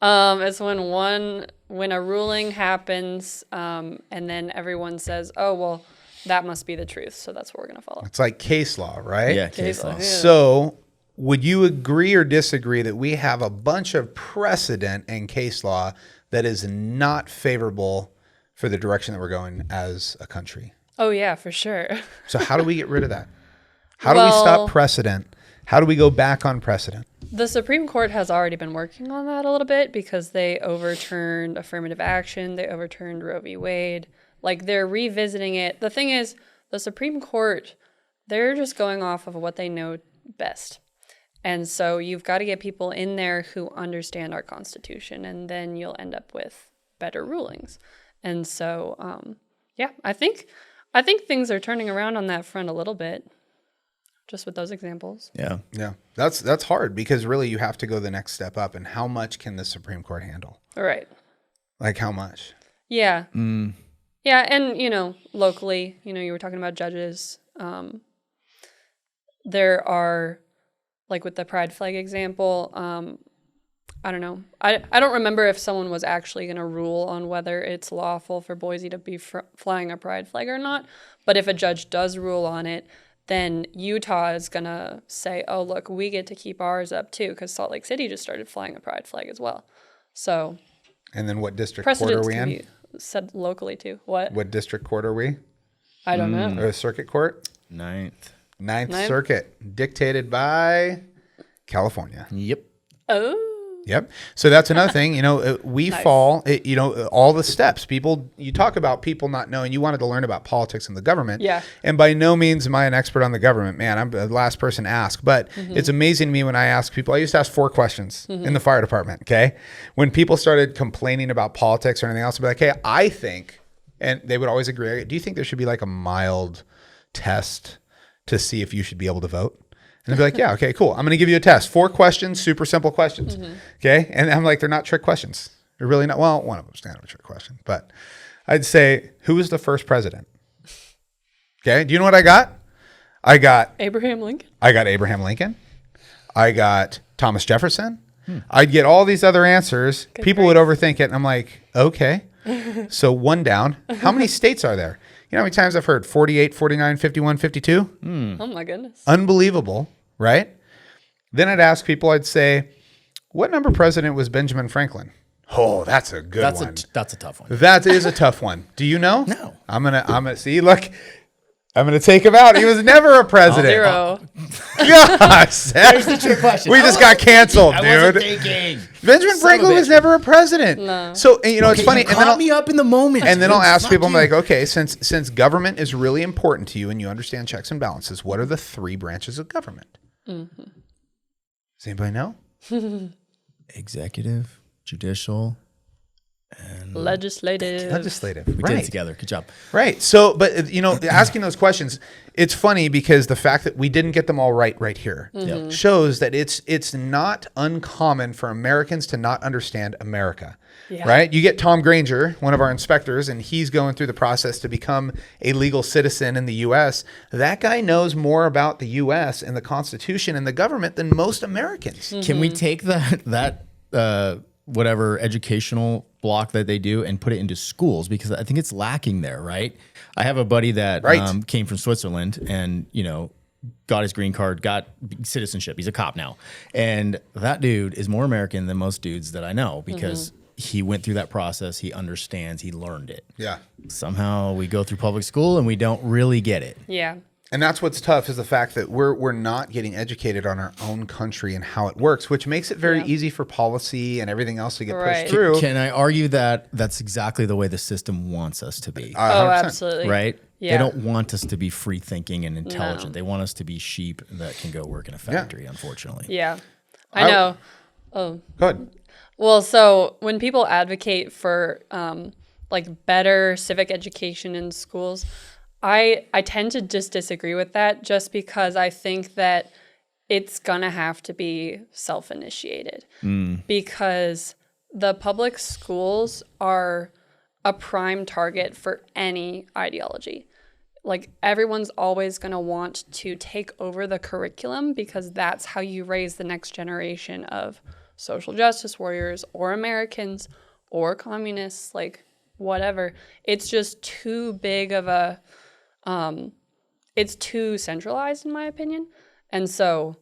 Speaker 2: It's when a ruling happens, and then everyone says, "Oh, well, that must be the truth, so that's what we're gonna follow."
Speaker 3: It's like case law, right?
Speaker 1: Yeah, case law.
Speaker 2: Yeah.
Speaker 3: So would you agree or disagree that we have a bunch of precedent in case law that is not favorable for the direction that we're going as a country?
Speaker 2: Oh yeah, for sure.
Speaker 3: So how do we get rid of that? How do we stop precedent? How do we go back on precedent?
Speaker 2: The Supreme Court has already been working on that a little bit because they overturned affirmative action. They overturned Roe v. Wade. Like, they're revisiting it. The thing is, the Supreme Court, they're just going off of what they know best. And so you've got to get people in there who understand our Constitution, and then you'll end up with better rulings. And so, yeah, I think things are turning around on that front a little bit, just with those examples.
Speaker 1: Yeah.
Speaker 3: Yeah, that's hard because really you have to go the next step up. And how much can the Supreme Court handle?
Speaker 2: All right.
Speaker 3: Like how much?
Speaker 2: Yeah. Yeah, and, locally, you were talking about judges. There are, like with the pride flag example, I don't know. I don't remember if someone was actually going to rule on whether it's lawful for Boise to be flying a pride flag or not. But if a judge does rule on it, then Utah is going to say, oh, look, we get to keep ours up too, because Salt Lake City just started flying a pride flag as well. So
Speaker 3: And then what district court are
Speaker 2: precedents
Speaker 3: we
Speaker 2: can
Speaker 3: in?
Speaker 2: be said locally too. What
Speaker 3: What district court are we?
Speaker 2: I don't know.
Speaker 3: Or circuit court?
Speaker 1: Ninth.
Speaker 3: Ninth
Speaker 2: Ninth?
Speaker 3: Circuit, dictated by California.
Speaker 1: Yep.
Speaker 2: Oh.
Speaker 3: Yep. So that's another thing. We
Speaker 2: Nice.
Speaker 3: fall. All the steps. People. You talk about people not knowing. You wanted to learn about politics and the government.
Speaker 2: Yeah.
Speaker 3: And by no means am I an expert on the government. Man, I'm the last person to ask. But it's amazing to me when I ask people. I used to ask 4 questions in the fire department. Okay. When people started complaining about politics or anything else, I'd be like, "Hey, I think," and they would always agree. Do you think there should be like a mild test to see if you should be able to vote? And they'd be like, yeah, okay, cool. I'm going to give you a test. 4 questions, super simple questions. Okay. And I'm like, they're not trick questions. They're really not. Well, one of them's kind of a trick question, but I'd say, who was the first president? Okay. Do you know what I got? I got
Speaker 2: Abraham Lincoln.
Speaker 3: Abraham Lincoln. I got Thomas Jefferson. I'd get all these other answers. People would overthink it. And I'm like, okay. So 1 down. How many states are there? You know how many times I've heard 48, 49, 51, 52?
Speaker 2: Oh my goodness.
Speaker 3: Unbelievable, right? Then I'd ask people, I'd say, what number president was Benjamin Franklin? Oh, that's a good one.
Speaker 1: That's a tough one.
Speaker 3: That is a tough one. Do you know?
Speaker 1: No.
Speaker 3: I'm gonna see, look, I'm gonna take him out. He was never a president.
Speaker 2: 0.
Speaker 3: Gosh,
Speaker 1: There's the trick question.
Speaker 3: we just got canceled,
Speaker 1: I wasn't
Speaker 3: dude.
Speaker 1: thinking.
Speaker 3: Benjamin
Speaker 1: Son of a
Speaker 3: Franklin was
Speaker 1: bitch.
Speaker 3: never a president.
Speaker 2: No.
Speaker 3: So, and, it's funny.
Speaker 1: You
Speaker 3: And then
Speaker 1: caught me up in the moment.
Speaker 3: And then I'll
Speaker 1: dude.
Speaker 3: ask
Speaker 1: Fuck
Speaker 3: people, I'm
Speaker 1: you.
Speaker 3: like, okay, since government is really important to you and you understand checks and balances, what are the 3 branches of government? Does anybody know?
Speaker 1: Executive, judicial,
Speaker 2: Legislative.
Speaker 3: Legislative.
Speaker 1: we did
Speaker 3: Right.
Speaker 1: it together. Good job.
Speaker 3: Right. So, but asking those questions, it's funny because the fact that we didn't get them all right here shows that it's not uncommon for Americans to not understand America.
Speaker 2: Yeah.
Speaker 3: Right. You get Tom Granger, one of our inspectors, and he's going through the process to become a legal citizen in the U.S. That guy knows more about the U.S. and the Constitution and the government than most Americans.
Speaker 1: Can we take that whatever educational block that they do and put it into schools, because I think it's lacking there, right? I have a buddy that came from Switzerland and, got his green card, got citizenship. He's a cop now. And that dude is more American than most dudes that I know, because he went through that process. He understands, he learned it.
Speaker 3: Yeah.
Speaker 1: Somehow we go through public school and we don't really get it.
Speaker 2: Yeah.
Speaker 3: And that's what's tough, is the fact that we're not getting educated on our own country and how it works, which makes it very easy for policy and everything else to get pushed through.
Speaker 1: Can I argue that that's exactly the way the system wants us to be?
Speaker 3: 100%.
Speaker 2: Oh, absolutely.
Speaker 1: Right?
Speaker 2: Yeah.
Speaker 1: They don't want us to be free thinking and intelligent. They want us to be sheep that can go work in a factory, unfortunately.
Speaker 2: Yeah. I know. Oh.
Speaker 3: Go ahead.
Speaker 2: Well, so when people advocate for like better civic education in schools, I tend to just disagree with that, just because I think that it's gonna have to be self-initiated, because the public schools are a prime target for any ideology. Like, everyone's always gonna want to take over the curriculum, because that's how you raise the next generation of social justice warriors or Americans or communists, like whatever. It's just too big of a it's too centralized, in my opinion. And so,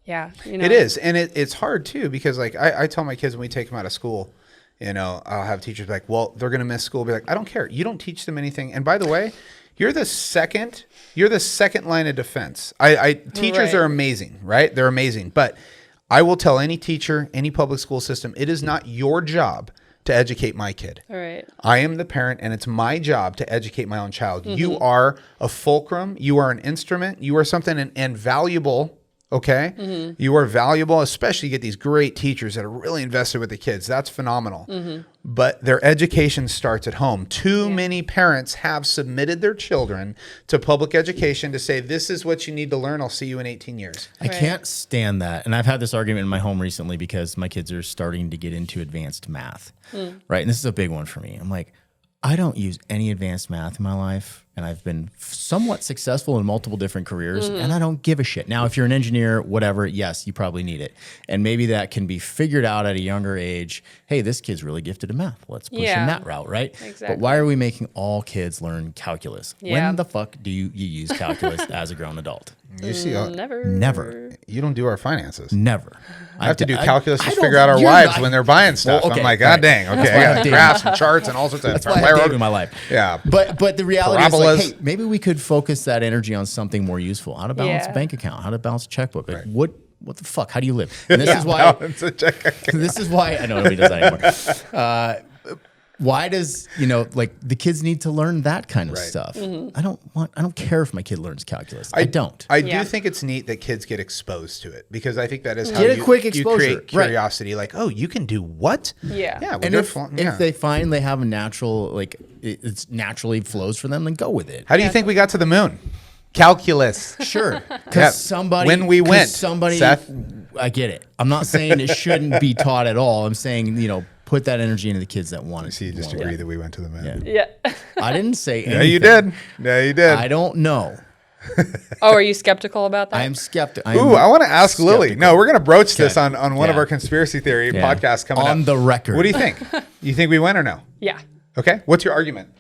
Speaker 2: yeah,
Speaker 3: It is. And it's hard too, because like I tell my kids when we take them out of school, I'll have teachers be like, well, they're going to miss school. Be like, I don't care. You don't teach them anything. And by the way, you're the second line of defense. Teachers are amazing, right? They're amazing. But I will tell any teacher, any public school system, it is not your job to educate my kid.
Speaker 2: All right.
Speaker 3: I am the parent, and it's my job to educate my own child. You are a fulcrum. You are an instrument. You are something and valuable. Okay. You are valuable, especially you get these great teachers that are really invested with the kids. That's phenomenal. But their education starts at home. Too many parents have submitted their children to public education to say, this is what you need to learn. I'll see you in 18 years.
Speaker 1: I can't stand that. And I've had this argument in my home recently, because my kids are starting to get into advanced math. Right. And this is a big one for me. I'm like, I don't use any advanced math in my life, and I've been somewhat successful in multiple different careers, and I don't give a shit. Now, if you're an engineer, whatever, yes, you probably need it. And maybe that can be figured out at a younger age. Hey, this kid's really gifted in math. Let's push him that route, right?
Speaker 2: Exactly.
Speaker 1: But why are we making all kids learn calculus? When the fuck do you use calculus as a grown adult?
Speaker 3: You see,
Speaker 1: Never.
Speaker 3: You don't do our finances.
Speaker 1: Never.
Speaker 3: I have to do calculus to figure out our wives when they're buying stuff.
Speaker 1: Well, okay,
Speaker 3: I'm like, God dang, okay, I got graphs and charts and all sorts of.
Speaker 1: That's why I have Dave in my life.
Speaker 3: Yeah,
Speaker 1: but the reality is, like,
Speaker 3: Parabolas.
Speaker 1: hey, maybe we could focus that energy on something more useful. How to balance a bank account? How to balance a checkbook? Like, what the fuck? How do you live? And this is why. This is why I know nobody does that anymore. Why does, like, the kids need to learn that kind of stuff? I don't care if my kid learns calculus. I don't.
Speaker 3: I do think it's neat that kids get exposed to it, because I think that is how
Speaker 1: Get a quick
Speaker 3: you
Speaker 1: exposure.
Speaker 3: create curiosity. Like, oh, you can do what?
Speaker 2: Yeah.
Speaker 3: Yeah. Well,
Speaker 1: And if they find they have a natural, like, it's naturally flows for them, then go with it.
Speaker 3: how do you think we got to the moon? Calculus.
Speaker 1: Sure. Because
Speaker 3: when we went, Seth.
Speaker 1: I get it. I'm not saying it shouldn't be taught at all. I'm saying, put that energy into the kids that want it.
Speaker 3: So you just agree that we went to the moon.
Speaker 2: Yeah.
Speaker 1: I didn't say anything.
Speaker 3: Yeah, you did. Yeah, you did.
Speaker 1: I don't know.
Speaker 2: Oh, are you skeptical about that?
Speaker 1: I am skeptical.
Speaker 3: Ooh, I want to ask Lilly.
Speaker 1: skeptical.
Speaker 3: No, we're going to broach this on one of our conspiracy theory podcasts coming up.
Speaker 1: On the record.
Speaker 3: What do you think? You think we win or no?
Speaker 2: Yeah.
Speaker 3: Okay. What's your argument?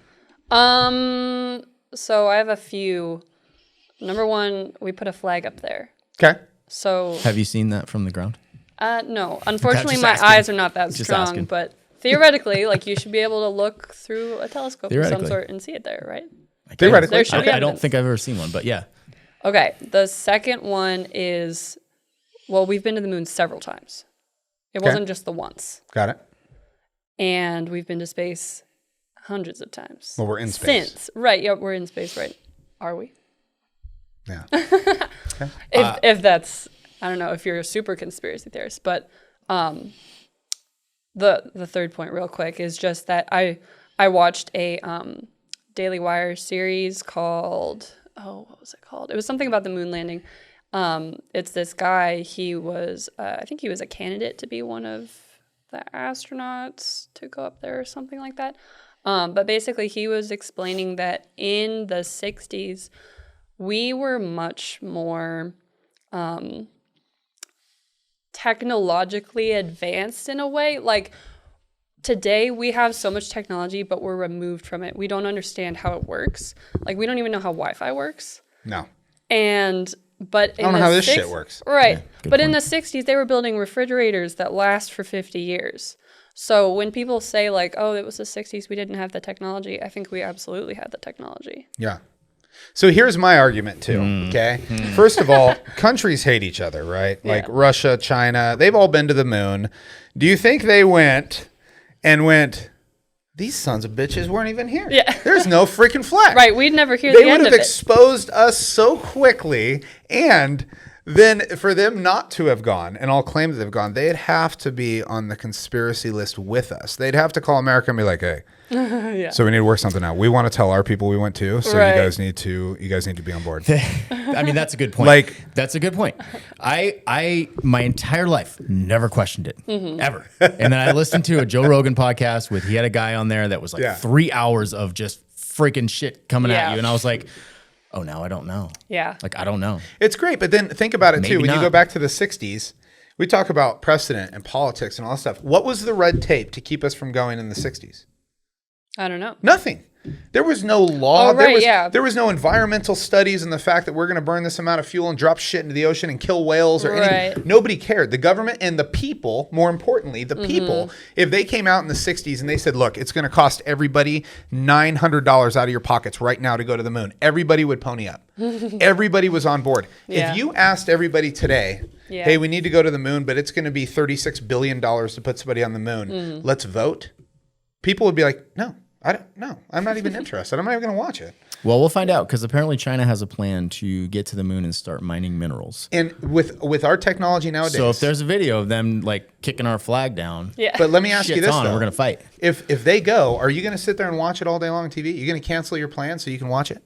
Speaker 2: So I have a few. Number one, we put a flag up there.
Speaker 3: Okay.
Speaker 2: So
Speaker 1: Have you seen that from the ground?
Speaker 2: no, unfortunately,
Speaker 1: Just
Speaker 2: my
Speaker 1: asking.
Speaker 2: eyes are not that
Speaker 1: Just
Speaker 2: strong.
Speaker 1: asking.
Speaker 2: But theoretically, like, you should be able to look through a telescope of some
Speaker 1: Theoretically.
Speaker 2: sort and see it there, right?
Speaker 3: Theoretically.
Speaker 2: There should be
Speaker 1: I don't
Speaker 2: evidence.
Speaker 1: think I've ever seen one, but yeah.
Speaker 2: Okay. The second one is, well, we've been to the moon several times. It wasn't just the once.
Speaker 3: Got it.
Speaker 2: And we've been to space hundreds of times.
Speaker 3: Well, we're in space.
Speaker 2: Since. Right. Yeah, we're in space, right? Are we?
Speaker 3: Yeah.
Speaker 2: If that's, I don't know if you're a super conspiracy theorist, but the third point real quick is just that I watched a Daily Wire series called, what was it called? It was something about the moon landing. It's this guy, he was, I think he was a candidate to be one of the astronauts to go up there or something like that. But basically he was explaining that in the 60s, we were much more technologically advanced in a way. Like, today we have so much technology, but we're removed from it. We don't understand how it works. Like, we don't even know how Wi-Fi works.
Speaker 3: No.
Speaker 2: But
Speaker 3: I don't know how this shit works.
Speaker 2: Right.
Speaker 1: Yeah,
Speaker 2: but
Speaker 1: point.
Speaker 2: in the 60s, they were building refrigerators that last for 50 years. So when people say, like, oh, it was the 60s, we didn't have the technology, I think we absolutely had the technology.
Speaker 3: Yeah. So here's my argument too. Okay. First of all, countries hate each other, right? Like Russia, China, they've all been to the moon. Do you think they went, these sons of bitches weren't even here?
Speaker 2: Yeah.
Speaker 3: There's no freaking flag.
Speaker 2: Right. We'd never hear
Speaker 3: They
Speaker 2: the end
Speaker 3: would
Speaker 2: of
Speaker 3: have
Speaker 2: it.
Speaker 3: exposed us so quickly, and then for them not to have gone and all claim that they've gone, they'd have to be on the conspiracy list with us. They'd have to call America and be like, hey, so we need to work something out. We want to tell our people we went to, so
Speaker 2: Right.
Speaker 3: you guys need to be on board.
Speaker 1: I mean, that's a good point.
Speaker 3: Like-
Speaker 1: that's a good point. I my entire life never questioned it ever. And then I listened to a Joe Rogan podcast he had a guy on there that was like 3 hours of just freaking shit coming at
Speaker 2: Yeah.
Speaker 1: you. And I was like, oh, now I don't know.
Speaker 2: Yeah.
Speaker 1: Like, I don't know.
Speaker 3: It's great, but then think about it too.
Speaker 1: Maybe
Speaker 3: When you
Speaker 1: not.
Speaker 3: go back to the 60s, we talk about precedent and politics and all that stuff. What was the red tape to keep us from going in the 60s?
Speaker 2: I don't know.
Speaker 3: Nothing. There was no law.
Speaker 2: Oh, right,
Speaker 3: There was no environmental studies and the fact that we're going to burn this amount of fuel and drop shit into the ocean and kill whales or anything.
Speaker 2: Right.
Speaker 3: Nobody cared. The government and the people, more importantly, the
Speaker 2: Mm-hmm.
Speaker 3: people, if they came out in the 60s and they said, look, it's going to cost everybody $900 out of your pockets right now to go to the moon, everybody would pony up. Everybody was on board.
Speaker 2: Yeah.
Speaker 3: If you asked everybody today,
Speaker 2: Yeah.
Speaker 3: hey, we need to go to the moon, but it's going to be $36 billion to put somebody on the moon.
Speaker 2: Mm-hmm.
Speaker 3: Let's vote. People would be like, no. I don't know. I'm not even interested. I'm not even going to watch it.
Speaker 1: Well, we'll find out because apparently China has a plan to get to the moon and start mining minerals.
Speaker 3: And with our technology nowadays.
Speaker 1: So if there's a video of them like kicking our flag down,
Speaker 2: Yeah.
Speaker 3: But let me ask you
Speaker 1: shit's
Speaker 3: this
Speaker 1: on,
Speaker 3: though.
Speaker 1: and we're gonna fight.
Speaker 3: If they go, are you going to sit there and watch it all day long on TV? You're going to cancel your plan so you can watch it?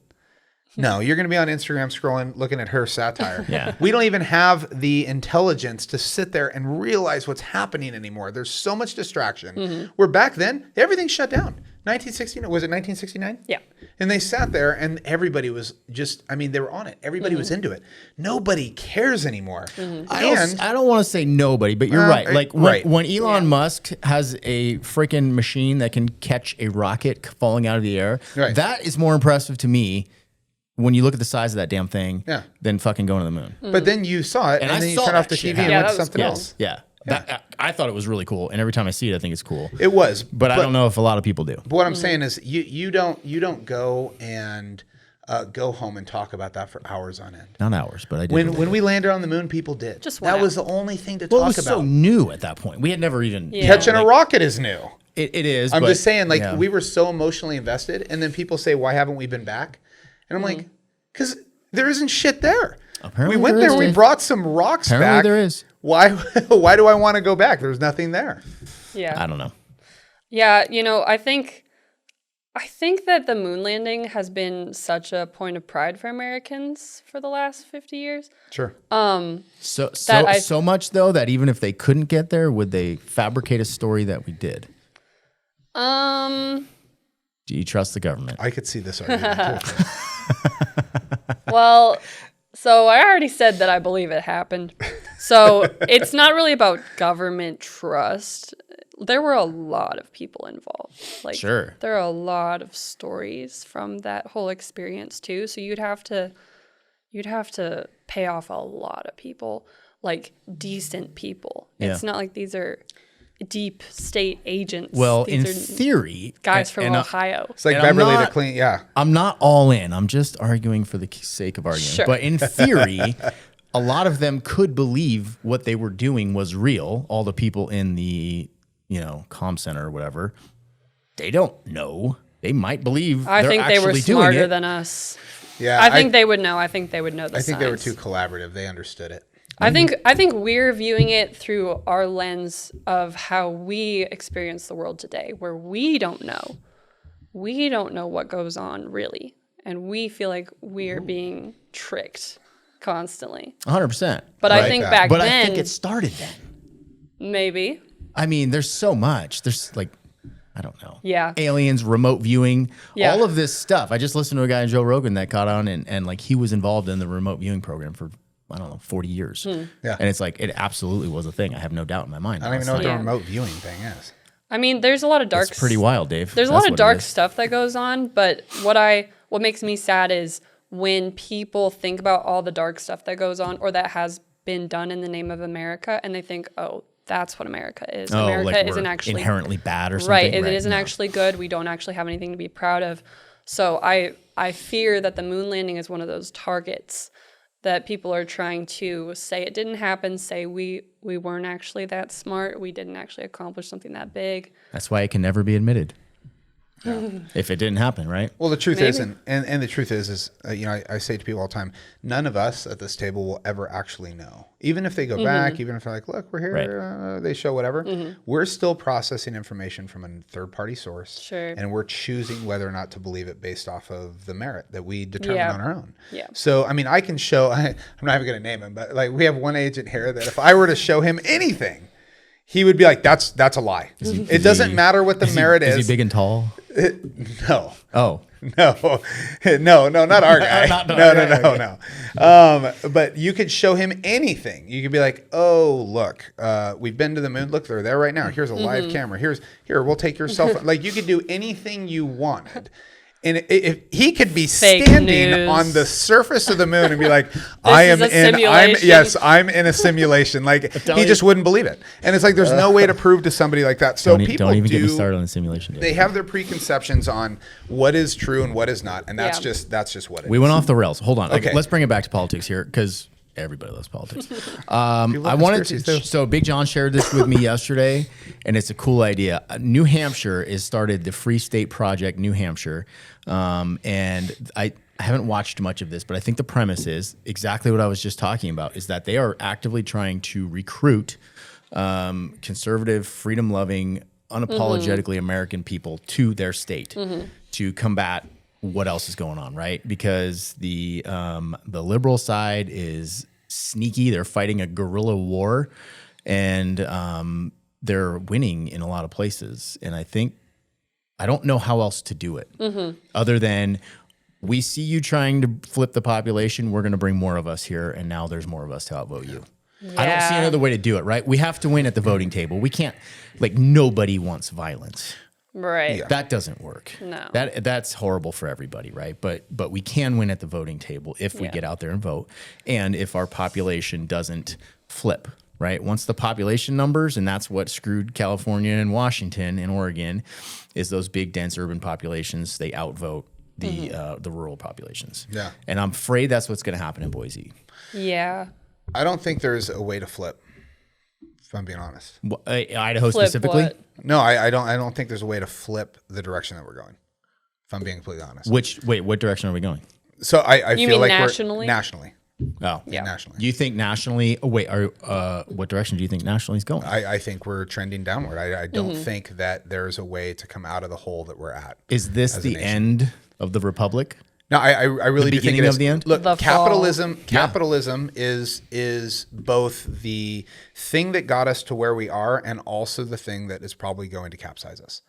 Speaker 3: No, you're going to be on Instagram scrolling, looking at her satire.
Speaker 1: Yeah.
Speaker 3: We don't even have the intelligence to sit there and realize what's happening anymore. There's so much distraction. Where back then, everything shut down. 1969, was it 1969?
Speaker 2: Yeah.
Speaker 3: And they sat there and everybody was just, I mean, they were on it. Everybody was into it. Nobody cares anymore.
Speaker 1: I don't want to say nobody, but you're right. Like when Elon Musk has a freaking machine that can catch a rocket falling out of the air,
Speaker 3: Right.
Speaker 1: that is more impressive to me when you look at the size of that damn thing
Speaker 3: Yeah.
Speaker 1: than fucking going to the moon.
Speaker 3: But then you saw it and
Speaker 1: I
Speaker 3: then you
Speaker 1: saw
Speaker 3: turned off
Speaker 1: that
Speaker 3: the
Speaker 1: shit
Speaker 3: TV and
Speaker 1: happen.
Speaker 2: Yeah,
Speaker 3: went to
Speaker 2: that was
Speaker 3: something
Speaker 2: cool.
Speaker 3: else.
Speaker 1: Yeah. I thought it was really cool. And every time I see it, I think it's cool.
Speaker 3: It was.
Speaker 1: But I don't know if a lot of people do.
Speaker 3: But what I'm saying is you don't go and go home and talk about that for hours on end.
Speaker 1: Not hours, but I did.
Speaker 3: When we landed on the moon, people did.
Speaker 2: Just
Speaker 3: that
Speaker 2: went
Speaker 3: was
Speaker 2: out.
Speaker 3: the only thing to
Speaker 1: well, it
Speaker 3: talk
Speaker 1: was
Speaker 3: about.
Speaker 1: so new at that point. We had never even
Speaker 2: Yeah.
Speaker 3: Catching a rocket is new.
Speaker 1: It is.
Speaker 3: I'm
Speaker 1: but,
Speaker 3: just saying, like,
Speaker 1: yeah.
Speaker 3: we were so emotionally invested, and then people say, "Why haven't we been back?" And I'm like, "Because there isn't shit there.
Speaker 1: Apparently
Speaker 3: we went
Speaker 1: there
Speaker 3: there,
Speaker 1: is,
Speaker 3: we
Speaker 1: Dave.
Speaker 3: brought some rocks
Speaker 1: Apparently
Speaker 3: back.
Speaker 1: there is.
Speaker 3: Why? Why do I want to go back? There's nothing there.
Speaker 2: Yeah.
Speaker 1: I don't know.
Speaker 2: Yeah, I think that the moon landing has been such a point of pride for Americans for the last 50 years.
Speaker 3: Sure.
Speaker 1: So much though that even if they couldn't get there, would they fabricate a story that we did? Do you trust the government?
Speaker 3: I could see this argument too.
Speaker 2: Well, so I already said that I believe it happened. So it's not really about government trust. There were a lot of people involved. Like,
Speaker 1: Sure.
Speaker 2: there are a lot of stories from that whole experience too. So you'd have to pay off a lot of people, like decent people.
Speaker 1: Yeah.
Speaker 2: It's not like these are deep state agents.
Speaker 1: Well,
Speaker 2: These
Speaker 1: in
Speaker 2: are
Speaker 1: theory,
Speaker 2: guys from
Speaker 1: and,
Speaker 2: Ohio.
Speaker 3: It's like
Speaker 1: And I'm
Speaker 3: Beverly
Speaker 1: not-
Speaker 3: to clean. Yeah.
Speaker 1: I'm not all in. I'm just arguing for the sake of arguing.
Speaker 2: Sure.
Speaker 1: But in theory, a lot of them could believe what they were doing was real. All the people in the, comm center or whatever, they don't know. They might believe.
Speaker 2: I
Speaker 1: they're
Speaker 2: think they were
Speaker 1: actually doing
Speaker 2: smarter
Speaker 1: it.
Speaker 2: than us.
Speaker 3: Yeah.
Speaker 2: I think they would know. I think they would know the
Speaker 3: I think they were
Speaker 2: signs.
Speaker 3: too collaborative. They understood it.
Speaker 2: I think we're viewing it through our lens of how we experience the world today, where we don't know. We don't know what goes on really, and we feel like we're being tricked constantly.
Speaker 1: 100%.
Speaker 2: But
Speaker 3: Like
Speaker 2: I think
Speaker 3: that.
Speaker 2: back
Speaker 1: But
Speaker 2: then,
Speaker 1: I think it started then.
Speaker 2: maybe.
Speaker 1: I mean, there's so much. There's like, I don't know.
Speaker 2: Yeah.
Speaker 1: Aliens, remote viewing,
Speaker 2: Yeah.
Speaker 1: all of this stuff. I just listened to a guy, Joe Rogan, that got on and like he was involved in the remote viewing program for, 40 years.
Speaker 3: Yeah.
Speaker 1: And it's like, it absolutely was a thing. I have no doubt in my mind.
Speaker 3: I don't even know what the
Speaker 2: Yeah.
Speaker 3: remote viewing thing is.
Speaker 2: I mean, there's a lot of dark.
Speaker 1: It's pretty wild, Dave.
Speaker 2: There's a
Speaker 1: That's
Speaker 2: lot of
Speaker 1: what it
Speaker 2: dark
Speaker 1: is.
Speaker 2: stuff that goes on, but what makes me sad is when people think about all the dark stuff that goes on or that has been done in the name of America, and they think, oh, that's what America is.
Speaker 1: Oh,
Speaker 2: America
Speaker 1: like
Speaker 2: isn't
Speaker 1: we're
Speaker 2: actually
Speaker 1: inherently bad or something.
Speaker 2: right. It isn't
Speaker 1: No.
Speaker 2: actually good. We don't actually have anything to be proud of. So I fear that the moon landing is one of those targets that people are trying to say it didn't happen, say we weren't actually that smart, we didn't actually accomplish something that big.
Speaker 1: That's why it can never be admitted. If it didn't happen, right?
Speaker 3: Well, the truth
Speaker 2: Maybe.
Speaker 3: is, and the truth is I say to people all the time, none of us at this table will ever actually know. Even if they go back, even if they're like, look, we're here, they show whatever, we're still processing information from a third-party source.
Speaker 2: Sure.
Speaker 3: And we're choosing whether or not to believe it based off of the merit that we determine on our own.
Speaker 2: Yeah.
Speaker 3: So, I mean, I can show, I'm not even going to name him, but like we have one agent here that if I were to show him anything, he would be like, that's a lie. It doesn't matter what the merit is.
Speaker 1: Is he big and tall?
Speaker 3: No.
Speaker 1: Oh.
Speaker 3: No, not our guy. No. But you could show him anything. You could be like, oh, look, we've been to the moon. Look, they're there right now. Here's a live camera. Here, we'll take your cell phone. Like you could do anything you wanted. And if he could be
Speaker 2: Fake
Speaker 3: standing
Speaker 2: news.
Speaker 3: on the surface of the moon and be like, I'm
Speaker 2: is a
Speaker 3: I'm in a simulation. Like he just wouldn't believe it. And it's like, there's no way to prove to somebody like that. So people
Speaker 1: don't even get me started on the simulation.
Speaker 3: they have their preconceptions on what is true and what is not. And that's
Speaker 2: Yeah.
Speaker 3: just what it is.
Speaker 1: We went off the rails. Hold on.
Speaker 3: Okay.
Speaker 1: Let's bring it back to politics here because everybody loves politics. I wanted to.
Speaker 3: conspiracies too.
Speaker 1: So Big John shared this with me yesterday, and it's a cool idea. New Hampshire is started the Free State Project, New Hampshire, and I haven't watched much of this, but I think the premise is exactly what I was just talking about: is that they are actively trying to recruit conservative, freedom-loving, unapologetically American people to their state to combat what else is going on, right? Because the liberal side is sneaky. They're fighting a guerrilla war, and they're winning in a lot of places. And I don't know how else to do it other than we see you trying to flip the population. We're going to bring more of us here, and now there's more of us to outvote you. I don't see another way to do it, right? We have to win at the voting table. We can't, nobody wants violence.
Speaker 2: Right.
Speaker 3: Yeah.
Speaker 1: That doesn't work.
Speaker 2: No.
Speaker 1: That's horrible for everybody, right? But we can win at the voting table if we get out there and vote, and if our population doesn't flip, right? Once the population numbers, and that's what screwed California and Washington and Oregon, is those big dense urban populations. They outvote the rural populations.
Speaker 3: Yeah.
Speaker 1: And I'm afraid that's what's going to happen in Boise.
Speaker 2: Yeah.
Speaker 3: I don't think there's a way to flip, if I'm being honest.
Speaker 1: Idaho
Speaker 2: Flip
Speaker 1: specifically.
Speaker 2: what?
Speaker 3: No, I don't think there's a way to flip the direction that we're going, if I'm being completely honest.
Speaker 1: What direction are we going?
Speaker 3: So I
Speaker 2: You
Speaker 3: feel
Speaker 2: mean
Speaker 3: like
Speaker 2: nationally?
Speaker 3: we're nationally.
Speaker 1: Oh,
Speaker 2: Yeah.
Speaker 3: Nationally.
Speaker 1: You think nationally? Oh, wait. What direction do you think nationally is going?
Speaker 3: I think we're trending downward. I don't think that there's a way to come out of the hole that we're at.
Speaker 1: Is this
Speaker 3: as a
Speaker 1: the
Speaker 3: nation.
Speaker 1: end of the republic?
Speaker 3: No, I really do think
Speaker 1: beginning
Speaker 3: it
Speaker 1: of
Speaker 3: is.
Speaker 1: the end?
Speaker 3: Look,
Speaker 2: The
Speaker 3: capitalism is both the thing that got us to where we are and also the thing that is probably going to capsize us.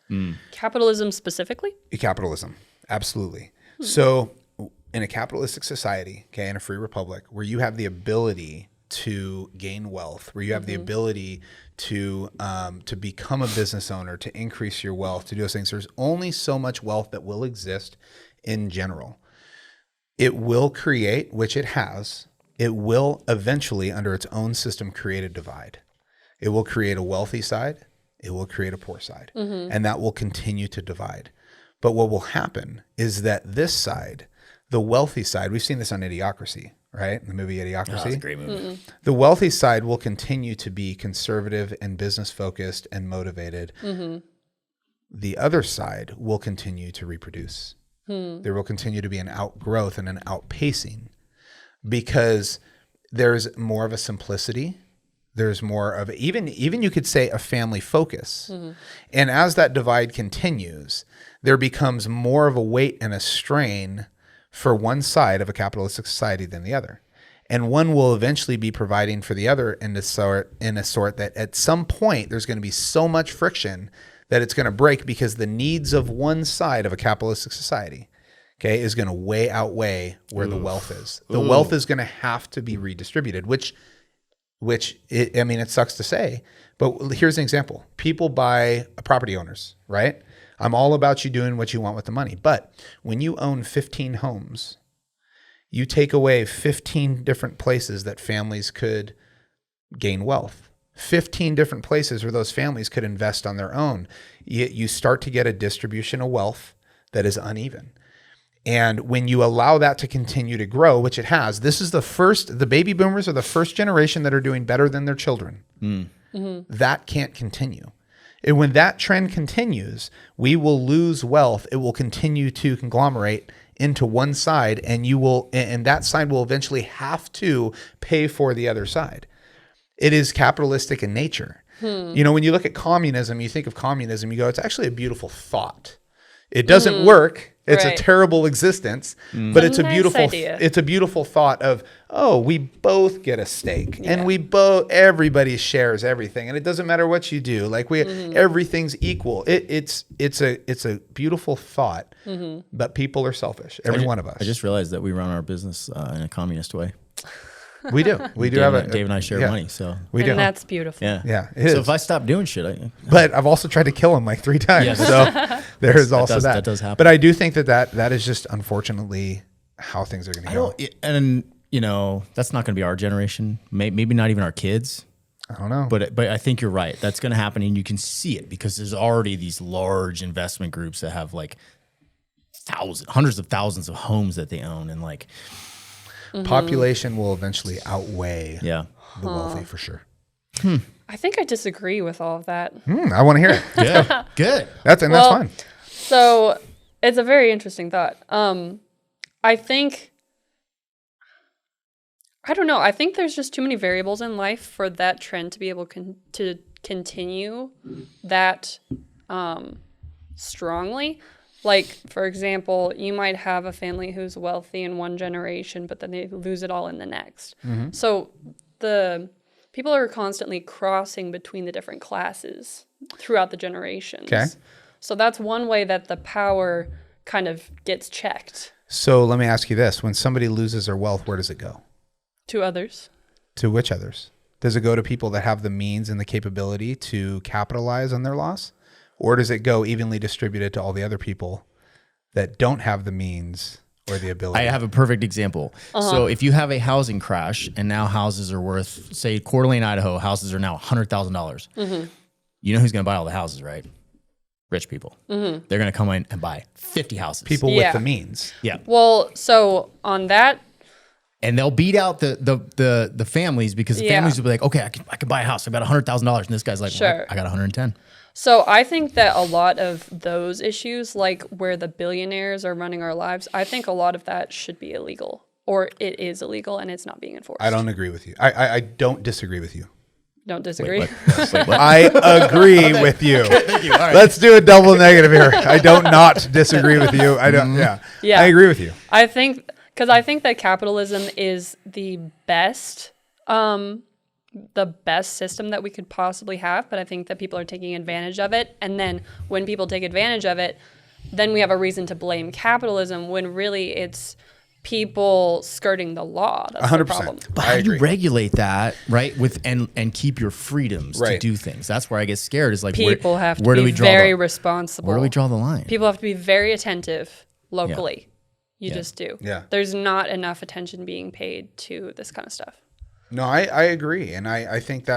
Speaker 2: Capitalism specifically?
Speaker 3: Capitalism, absolutely. So in a capitalistic society, okay, in a free republic, where you have the ability to gain wealth, where you have the ability to become a business owner, to increase your wealth, to do those things, there's only so much wealth that will exist in general. It will create, which it has, it will eventually, under its own system, create a divide. It will create a wealthy side. It will create a poor side. And that will continue to divide. But what will happen is that this side, the wealthy side, we've seen this on Idiocracy, right? The movie Idiocracy.
Speaker 1: That's a great movie.
Speaker 3: The wealthy side will continue to be conservative and business focused and motivated. The other side will continue to reproduce. There will continue to be an outgrowth and an outpacing because there's more of a simplicity. There's more of even you could say a family focus. And as that divide continues, there becomes more of a weight and a strain for one side of a capitalistic society than the other. And one will eventually be providing for the other in a sort that at some point there's going to be so much friction that it's going to break because the needs of one side of a capitalistic society, okay, is going to way outweigh where the wealth is. The wealth is going to have to be redistributed, which which it sucks to say, but here's an example. People buy property owners, right? I'm all about you doing what you want with the money. But when you own 15 homes, you take away 15 different places that families could gain wealth. 15 different places where those families could invest on their own. You start to get a distribution of wealth that is uneven. And when you allow that to continue to grow, which it has, this is the baby boomers are the first generation that are doing better than their children. That can't continue. And when that trend continues, we will lose wealth. It will continue to conglomerate into one side, and that side will eventually have to pay for the other side. It is capitalistic in nature. When you look at communism, you think of communism, you go, it's actually a beautiful thought. It doesn't work. It's a terrible existence, but it's a beautiful thought of, we both get a stake and everybody shares everything. And it doesn't matter what you do. Like everything's equal. It's a beautiful thought, but people are selfish. Every one of us.
Speaker 1: I just realized that we run our business in a communist way.
Speaker 3: We do.
Speaker 1: Dave and I share money, so
Speaker 3: we do.
Speaker 2: And that's beautiful.
Speaker 3: Yeah.
Speaker 1: So if I stop doing shit,
Speaker 3: but I've also tried to kill him like 3 times. So there is also that.
Speaker 1: That does happen.
Speaker 3: But I do think that is just unfortunately how things are going to go.
Speaker 1: And that's not going to be our generation. Maybe not even our kids.
Speaker 3: I don't know.
Speaker 1: But I think you're right. That's going to happen, and you can see it because there's already these large investment groups that have like hundreds of thousands of homes that they own, and like.
Speaker 3: Population will eventually outweigh the wealthy for sure.
Speaker 2: I think I disagree with all of that.
Speaker 3: I want to hear it.
Speaker 1: Yeah, good.
Speaker 3: That's fine.
Speaker 2: So it's a very interesting thought. I don't know. I think there's just too many variables in life for that trend to be able to continue that strongly. Like, for example, you might have a family who's wealthy in one generation, but then they lose it all in the next. So the people are constantly crossing between the different classes throughout the generations.
Speaker 3: Okay.
Speaker 2: So that's one way that the power kind of gets checked.
Speaker 3: So let me ask you this. When somebody loses their wealth, where does it go?
Speaker 2: To others.
Speaker 3: To which others? Does it go to people that have the means and the capability to capitalize on their loss? Or does it go evenly distributed to all the other people that don't have the means or the ability?
Speaker 1: I have a perfect example. So if you have a housing crash and now houses are worth, say, Coeur d'Alene, Idaho, houses are now $100,000. You know who's going to buy all the houses, right? Rich people. They're going to come in and buy 50 houses.
Speaker 3: People with the means.
Speaker 1: Yeah.
Speaker 2: Well, so on that.
Speaker 1: And they'll beat out the families because the families will be like, okay, I can buy a house. I've got $100,000. And this guy's like,
Speaker 2: sure.
Speaker 1: well, I got 110.
Speaker 2: So I think that a lot of those issues, like where the billionaires are running our lives, I think a lot of that should be illegal, or it is illegal and it's not being enforced.
Speaker 3: I don't agree with you. I don't disagree with you.
Speaker 2: Don't disagree?
Speaker 1: Wait, what?
Speaker 3: I agree with you.
Speaker 1: Thank you. All right.
Speaker 3: Let's do a double negative here. I don't not disagree with you. I don't. Yeah. I agree with you.
Speaker 2: I think that capitalism is the best system that we could possibly have, but I think that people are taking advantage of it. And then when people take advantage of it, then we have a reason to blame capitalism when really it's people skirting the law. That's 100%. The problem.
Speaker 1: But how do you regulate that, right? And keep your freedoms to do things. That's where I get scared. Is like
Speaker 2: people have to be very responsible.
Speaker 1: Where do we draw the line?
Speaker 2: People have to be very attentive locally. You just do.
Speaker 3: Yeah.
Speaker 2: There's not enough attention being paid to this kind of stuff.
Speaker 3: No, I agree, and I think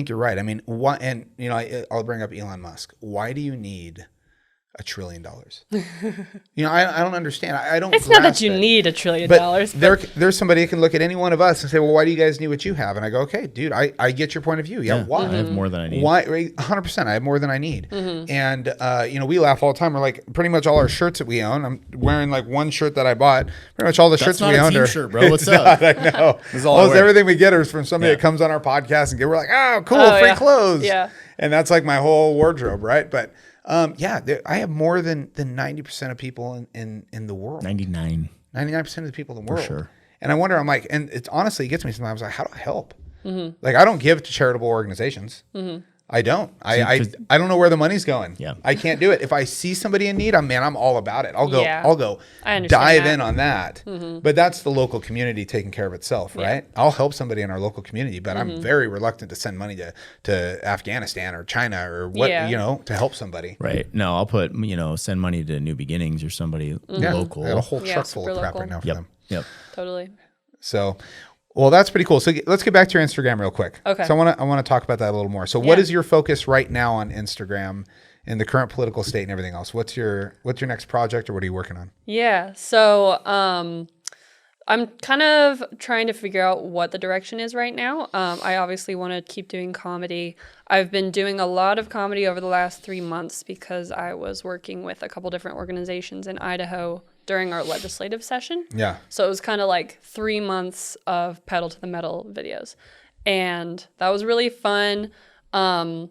Speaker 3: you're right. I mean, I'll bring up Elon Musk. Why do you need $1 trillion? I don't understand. I don't.
Speaker 2: It's not that you need $1 trillion. But
Speaker 3: there's somebody who can look at any one of us and say, well, why do you guys need what you have? And I go, okay, dude, I get your point of view. Yeah, why?
Speaker 1: I have more than I need.
Speaker 3: Why? 100%. I have more than I need. And we laugh all the time. We're like, pretty much all our shirts that we own. I'm wearing like one shirt that I bought. Pretty much all the shirts we own are.
Speaker 1: Shirt, bro. What's up?
Speaker 3: I know. Almost everything we get is from somebody that comes on our podcast and we're like, oh, cool, free clothes.
Speaker 2: Yeah.
Speaker 3: And that's like my whole wardrobe, right? But I have more than 90% of people in the world. 99% of the people in the world.
Speaker 1: For sure.
Speaker 3: And I wonder, I'm like, and it honestly gets me sometimes like, how do I help? Like, I don't give to charitable organizations. I don't. I don't know where the money's going.
Speaker 1: Yeah.
Speaker 3: I can't do it. If I see somebody in need, I'm all about it. I'll go
Speaker 2: I understand
Speaker 3: dive
Speaker 2: that.
Speaker 3: in on that. But that's the local community taking care of itself, right? I'll help somebody in our local community, but I'm very reluctant to send money to Afghanistan or China or what, to help somebody.
Speaker 1: Right. No, I'll put, send money to New Beginnings or somebody local.
Speaker 3: I got a whole truck full of
Speaker 2: super
Speaker 3: crap
Speaker 2: local.
Speaker 3: right now for
Speaker 1: Yep.
Speaker 3: them.
Speaker 1: Yep.
Speaker 2: Totally.
Speaker 3: So, well, that's pretty cool. So let's get back to your Instagram real quick.
Speaker 2: Okay.
Speaker 3: So I want to talk about that a little more. So what is your focus right now on Instagram in the current political state and everything else? What's your next project or what are you working on?
Speaker 2: Yeah. So I'm kind of trying to figure out what the direction is right now. I obviously want to keep doing comedy. I've been doing a lot of comedy over the last 3 months because I was working with a couple different organizations in Idaho during our legislative session.
Speaker 3: Yeah.
Speaker 2: So it was kind of like 3 months of pedal to the metal videos. And that was really fun. I'm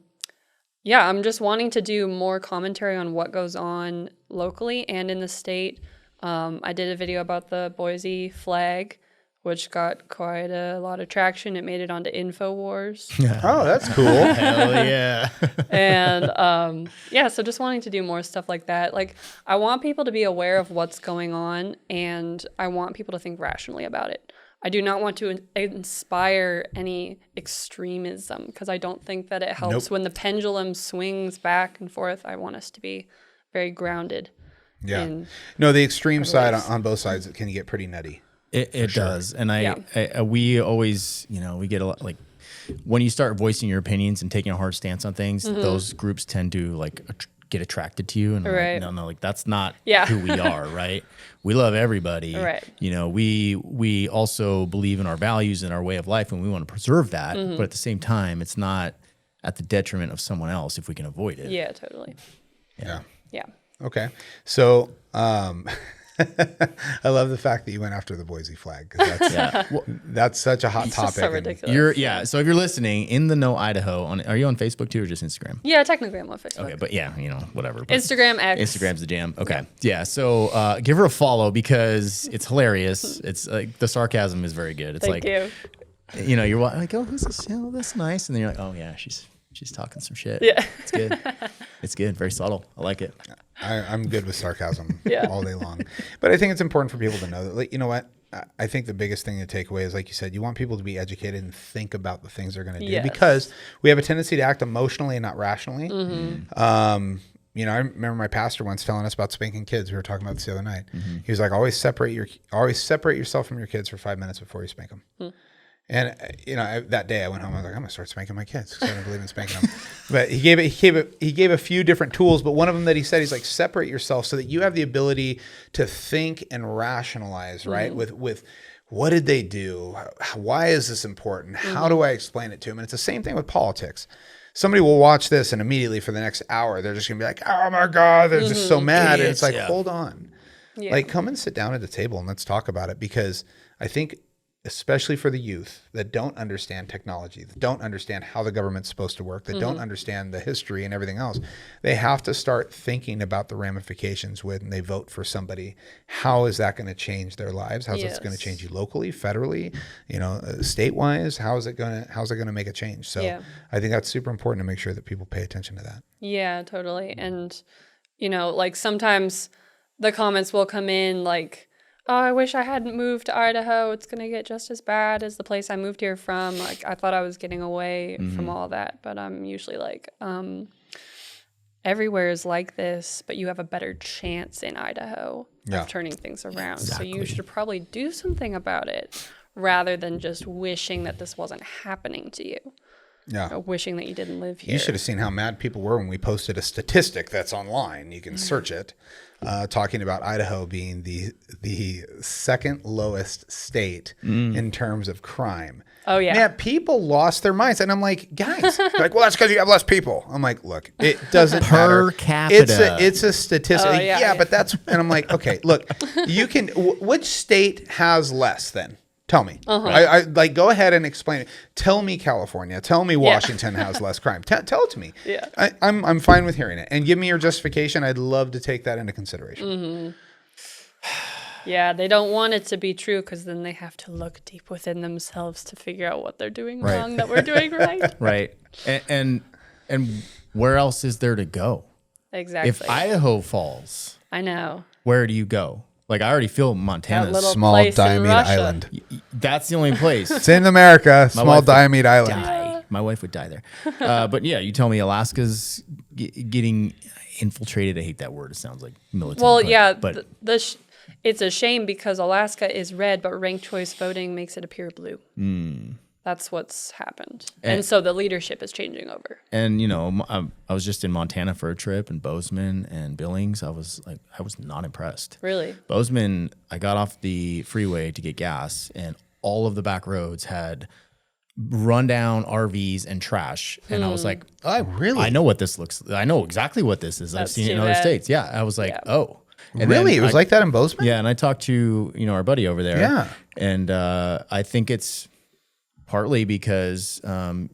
Speaker 2: just wanting to do more commentary on what goes on locally and in the state. I did a video about the Boise flag, which got quite a lot of traction. It made it onto InfoWars.
Speaker 3: Oh, that's cool.
Speaker 1: Hell yeah.
Speaker 2: And so just wanting to do more stuff like that. Like, I want people to be aware of what's going on, and I want people to think rationally about it. I do not want to inspire any extremism because I don't think that it helps. When the pendulum swings back and forth. I want us to be very grounded.
Speaker 3: Yeah. No, the extreme side on both sides can get pretty nutty.
Speaker 1: It does. And we always, we get a lot, like, when you start voicing your opinions and taking a hard stance on things, those groups tend to get attracted to you. And like, that's not who we are, right? We love everybody.
Speaker 2: Right.
Speaker 1: We also believe in our values and our way of life, and we want to preserve that. But at the same time, it's not at the detriment of someone else if we can avoid it.
Speaker 2: Yeah, totally.
Speaker 3: Yeah.
Speaker 2: Yeah.
Speaker 3: Okay. So, I love the fact that you went after the Boise flag because that's such a hot topic.
Speaker 2: So ridiculous.
Speaker 1: So if you're listening in the No Idaho, are you on Facebook too or just Instagram?
Speaker 2: Yeah, technically I'm on Facebook.
Speaker 1: Okay, but whatever. But
Speaker 2: Instagram, X.
Speaker 1: Instagram's the jam. Okay. Yeah. So give her a follow because it's hilarious. It's like the sarcasm is very good. It's
Speaker 2: Thank you.
Speaker 1: You're like, oh, who's this? Oh, that's nice. And then you're like, oh yeah, she's talking some shit.
Speaker 2: Yeah.
Speaker 1: It's good. It's good. Very subtle. I like it.
Speaker 3: I'm good with sarcasm all day long. But I think it's important for people to know that, like, you know what? I think the biggest thing to take away is, like you said, you want people to be educated and think about the things they're going to do because we have a tendency to act emotionally and not rationally. I remember my pastor once telling us about spanking kids. We were talking about this the other night. He was like, always separate yourself from your kids for 5 minutes before you spank them. And that day I went home. I was like, I'm gonna start spanking my kids because I don't believe in spanking them. But he gave a few different tools. But one of them that he said, he's like, separate yourself so that you have the ability to think and rationalize, right? With what did they do? Why is this important? How do I explain it to them? And it's the same thing with politics. Somebody will watch this and immediately for the next hour they're just gonna be like, oh my God, they're just so mad. Idiots, and it's like, hold on, like come and sit down at the table and let's talk about it because I think, especially for the youth that don't understand technology, that don't understand how the government's supposed to work, that don't understand the history and everything else, they have to start thinking about the ramifications when they vote for somebody. How is that going to change their lives? How's it going to change you locally, federally, state-wise? How's it going to make a change? So I think that's super important to make sure that people pay attention to that.
Speaker 2: Yeah, totally. And, like sometimes the comments will come in like, oh, I wish I hadn't moved to Idaho. It's going to get just as bad as the place I moved here from. Like, I thought I was getting away from all that. But I'm usually like, everywhere is like this, but you have a better chance in Idaho of turning things around. Exactly. So you should probably do something about it rather than just wishing that this wasn't happening to you. Yeah. Or wishing that you didn't live here.
Speaker 3: You should have seen how mad people were when we posted a statistic that's online. You can search it. Talking about Idaho being the second lowest state in terms of crime.
Speaker 2: Oh, yeah.
Speaker 3: Man, people lost their minds. And I'm like, guys, they're like, well, that's because you have less people. I'm like, look, it doesn't matter.
Speaker 1: Per capita.
Speaker 3: It's a statistic.
Speaker 2: Oh, yeah.
Speaker 3: But that's, and I'm like, okay, look, you can, which state has less then? Tell me. I like, go ahead and explain it. Tell me California. Tell me Washington has less crime. Tell it to me.
Speaker 2: Yeah.
Speaker 3: I'm fine with hearing it. And give me your justification. I'd love to take that into consideration.
Speaker 2: Yeah, they don't want it to be true because then they have to look deep within themselves to figure out what they're doing wrong that we're doing right.
Speaker 1: Right. And And where else is there to go?
Speaker 2: Exactly.
Speaker 1: If Idaho falls,
Speaker 2: I know.
Speaker 1: where do you go? Like, I already feel Montana's
Speaker 2: little
Speaker 3: Small
Speaker 2: place in
Speaker 3: Diomede
Speaker 2: Russia.
Speaker 3: Island.
Speaker 1: that's the only place.
Speaker 3: It's in America. Small
Speaker 1: wife would
Speaker 3: Diomede Island.
Speaker 1: Die. My wife would die there. But yeah, you tell me Alaska's getting infiltrated. I hate that word. It sounds like military.
Speaker 2: Well, yeah,
Speaker 1: but
Speaker 2: it's a shame because Alaska is red, but ranked choice voting makes it appear blue. That's what's happened. And so the leadership is changing over.
Speaker 1: And, you know, I was just in Montana for a trip, in Bozeman and Billings. I was not impressed.
Speaker 2: Really?
Speaker 1: Bozeman, I got off the freeway to get gas, and all of the back roads had rundown RVs and trash. And I was like,
Speaker 3: Oh, really?
Speaker 1: I know what this looks like. I know exactly what this is. I've
Speaker 2: That's
Speaker 1: seen it in
Speaker 2: too
Speaker 1: other
Speaker 2: bad.
Speaker 1: states. Yeah. I was like,
Speaker 2: Yeah.
Speaker 1: oh. And
Speaker 3: Really?
Speaker 1: then
Speaker 3: It was
Speaker 1: I-
Speaker 3: like that in Bozeman?
Speaker 1: Yeah, and I talked to, you know, our buddy over there.
Speaker 3: Yeah.
Speaker 1: And I think it's partly because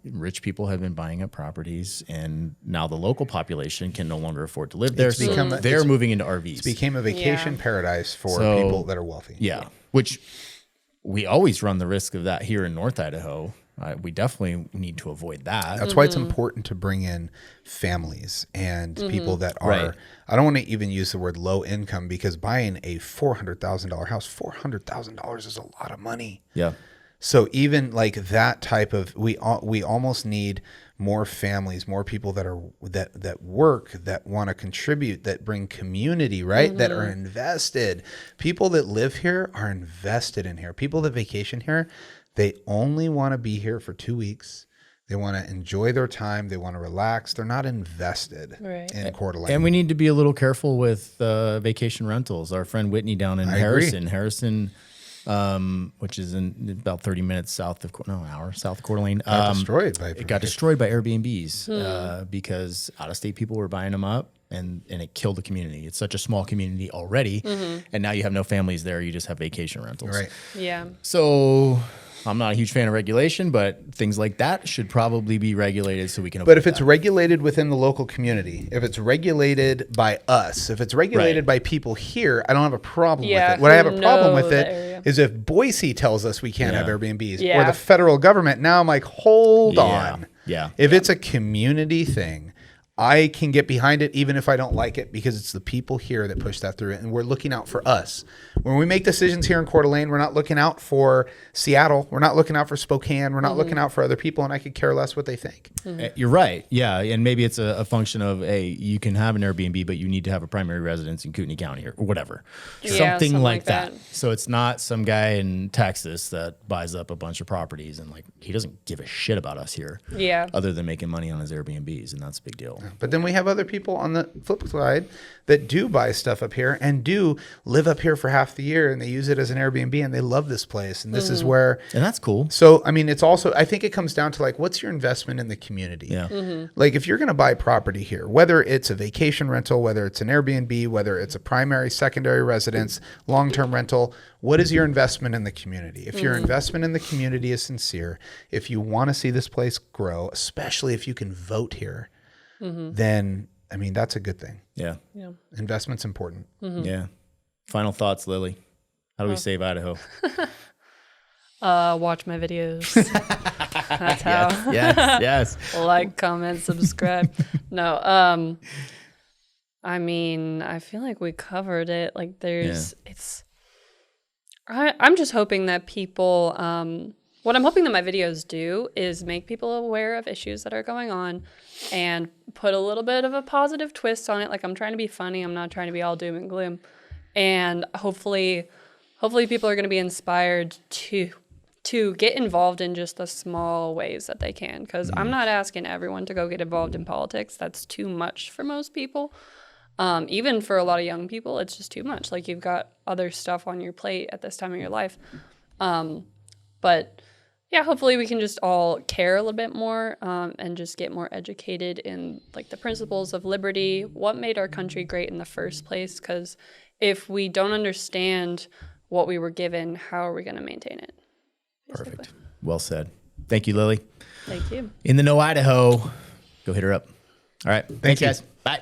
Speaker 1: rich people have been buying up properties, and now the local population can no longer afford to live there.
Speaker 3: It's
Speaker 1: So
Speaker 3: become-
Speaker 1: they're
Speaker 3: it's-
Speaker 1: moving into RVs.
Speaker 3: It became a vacation paradise for
Speaker 1: So-
Speaker 3: people that are wealthy.
Speaker 1: Yeah, which we always run the risk of that here in North Idaho. We definitely need to avoid that.
Speaker 3: That's why it's important to bring in families and people that are,
Speaker 1: Right.
Speaker 3: I don't want to even use the word low income, because buying a $400,000 house, $400,000 is a lot of money.
Speaker 1: Yeah.
Speaker 3: So even like that type of, we almost need more families, more people that are that work, that want to contribute, that bring community, right? That are invested. People that live here are invested in here. People that vacation here, they only want to be here for 2 weeks. They want to enjoy their time. They want to relax. They're not invested in Coeur d'Alene.
Speaker 1: And we need to be a little careful with vacation rentals. Our friend Whitney down in Harrison, which is in about 30 minutes south of, an hour south of Coeur d'Alene. It got destroyed by Airbnbs because out-of-state people were buying them up, and it killed the community. It's such a small community already, and now you have no families there. You just have vacation rentals.
Speaker 3: Right.
Speaker 2: Yeah.
Speaker 1: So I'm not a huge fan of regulation, but things like that should probably be regulated so we can avoid
Speaker 3: But if it's
Speaker 1: that.
Speaker 3: regulated within the local community, if it's regulated by us, if it's regulated by people here, I don't have a problem with it. What I have a problem with it is if Boise tells us we can't have Airbnbs, or the federal government. Now I'm like, hold on.
Speaker 1: Yeah.
Speaker 3: If it's a community thing, I can get behind it even if I don't like it, because it's the people here that push that through, and we're looking out for us. When we make decisions here in Coeur d'Alene, we're not looking out for Seattle. We're not looking out for Spokane. We're not looking out for other people, and I could care less what they think.
Speaker 1: You're right. Yeah. And maybe it's a function of, hey, you can have an Airbnb, but you need to have a primary residence in Kootenai County or whatever. Something like that. So it's not some guy in Texas that buys up a bunch of properties and like he doesn't give a shit about us here.
Speaker 2: Yeah.
Speaker 1: Other than making money on his Airbnbs, and that's a big deal.
Speaker 3: But then we have other people on the flip side that do buy stuff up here and do live up here for half the year, and they use it as an Airbnb, and they love this place. And this is where,
Speaker 1: And that's cool.
Speaker 3: so, I mean, it's also, I think it comes down to like, what's your investment in the community?
Speaker 1: Yeah.
Speaker 3: Like if you're going to buy property here, whether it's a vacation rental, whether it's an Airbnb, whether it's a primary, secondary residence, long-term rental, what is your investment in the community? If your investment in the community is sincere, if you want to see this place grow, especially if you can vote here, then, I mean, that's a good thing.
Speaker 1: Yeah.
Speaker 3: Investment's important.
Speaker 1: Yeah. Final thoughts, Lily. How do we save Idaho?
Speaker 2: Watch my videos. That's how.
Speaker 1: Yes.
Speaker 2: Like, comment, subscribe. No, I mean, I feel like we covered it. Like, I'm just hoping that people, what I'm hoping that my videos do is make people aware of issues that are going on and put a little bit of a positive twist on it. Like, I'm trying to be funny. I'm not trying to be all doom and gloom. And hopefully people are going to be inspired to get involved in just the small ways that they can. Because I'm not asking everyone to go get involved in politics. That's too much for most people. Even for a lot of young people, it's just too much. Like, you've got other stuff on your plate at this time of your life. But yeah, hopefully we can just all care a little bit more and just get more educated in like the principles of liberty, what made our country great in the first place. Because if we don't understand what we were given, how are we going to maintain it? Basically.
Speaker 1: Perfect. Well said. Thank you, Lily.
Speaker 2: Thank you.
Speaker 1: In the No Idaho, go hit her up. All right. Thanks,
Speaker 3: you.
Speaker 1: guys. Bye.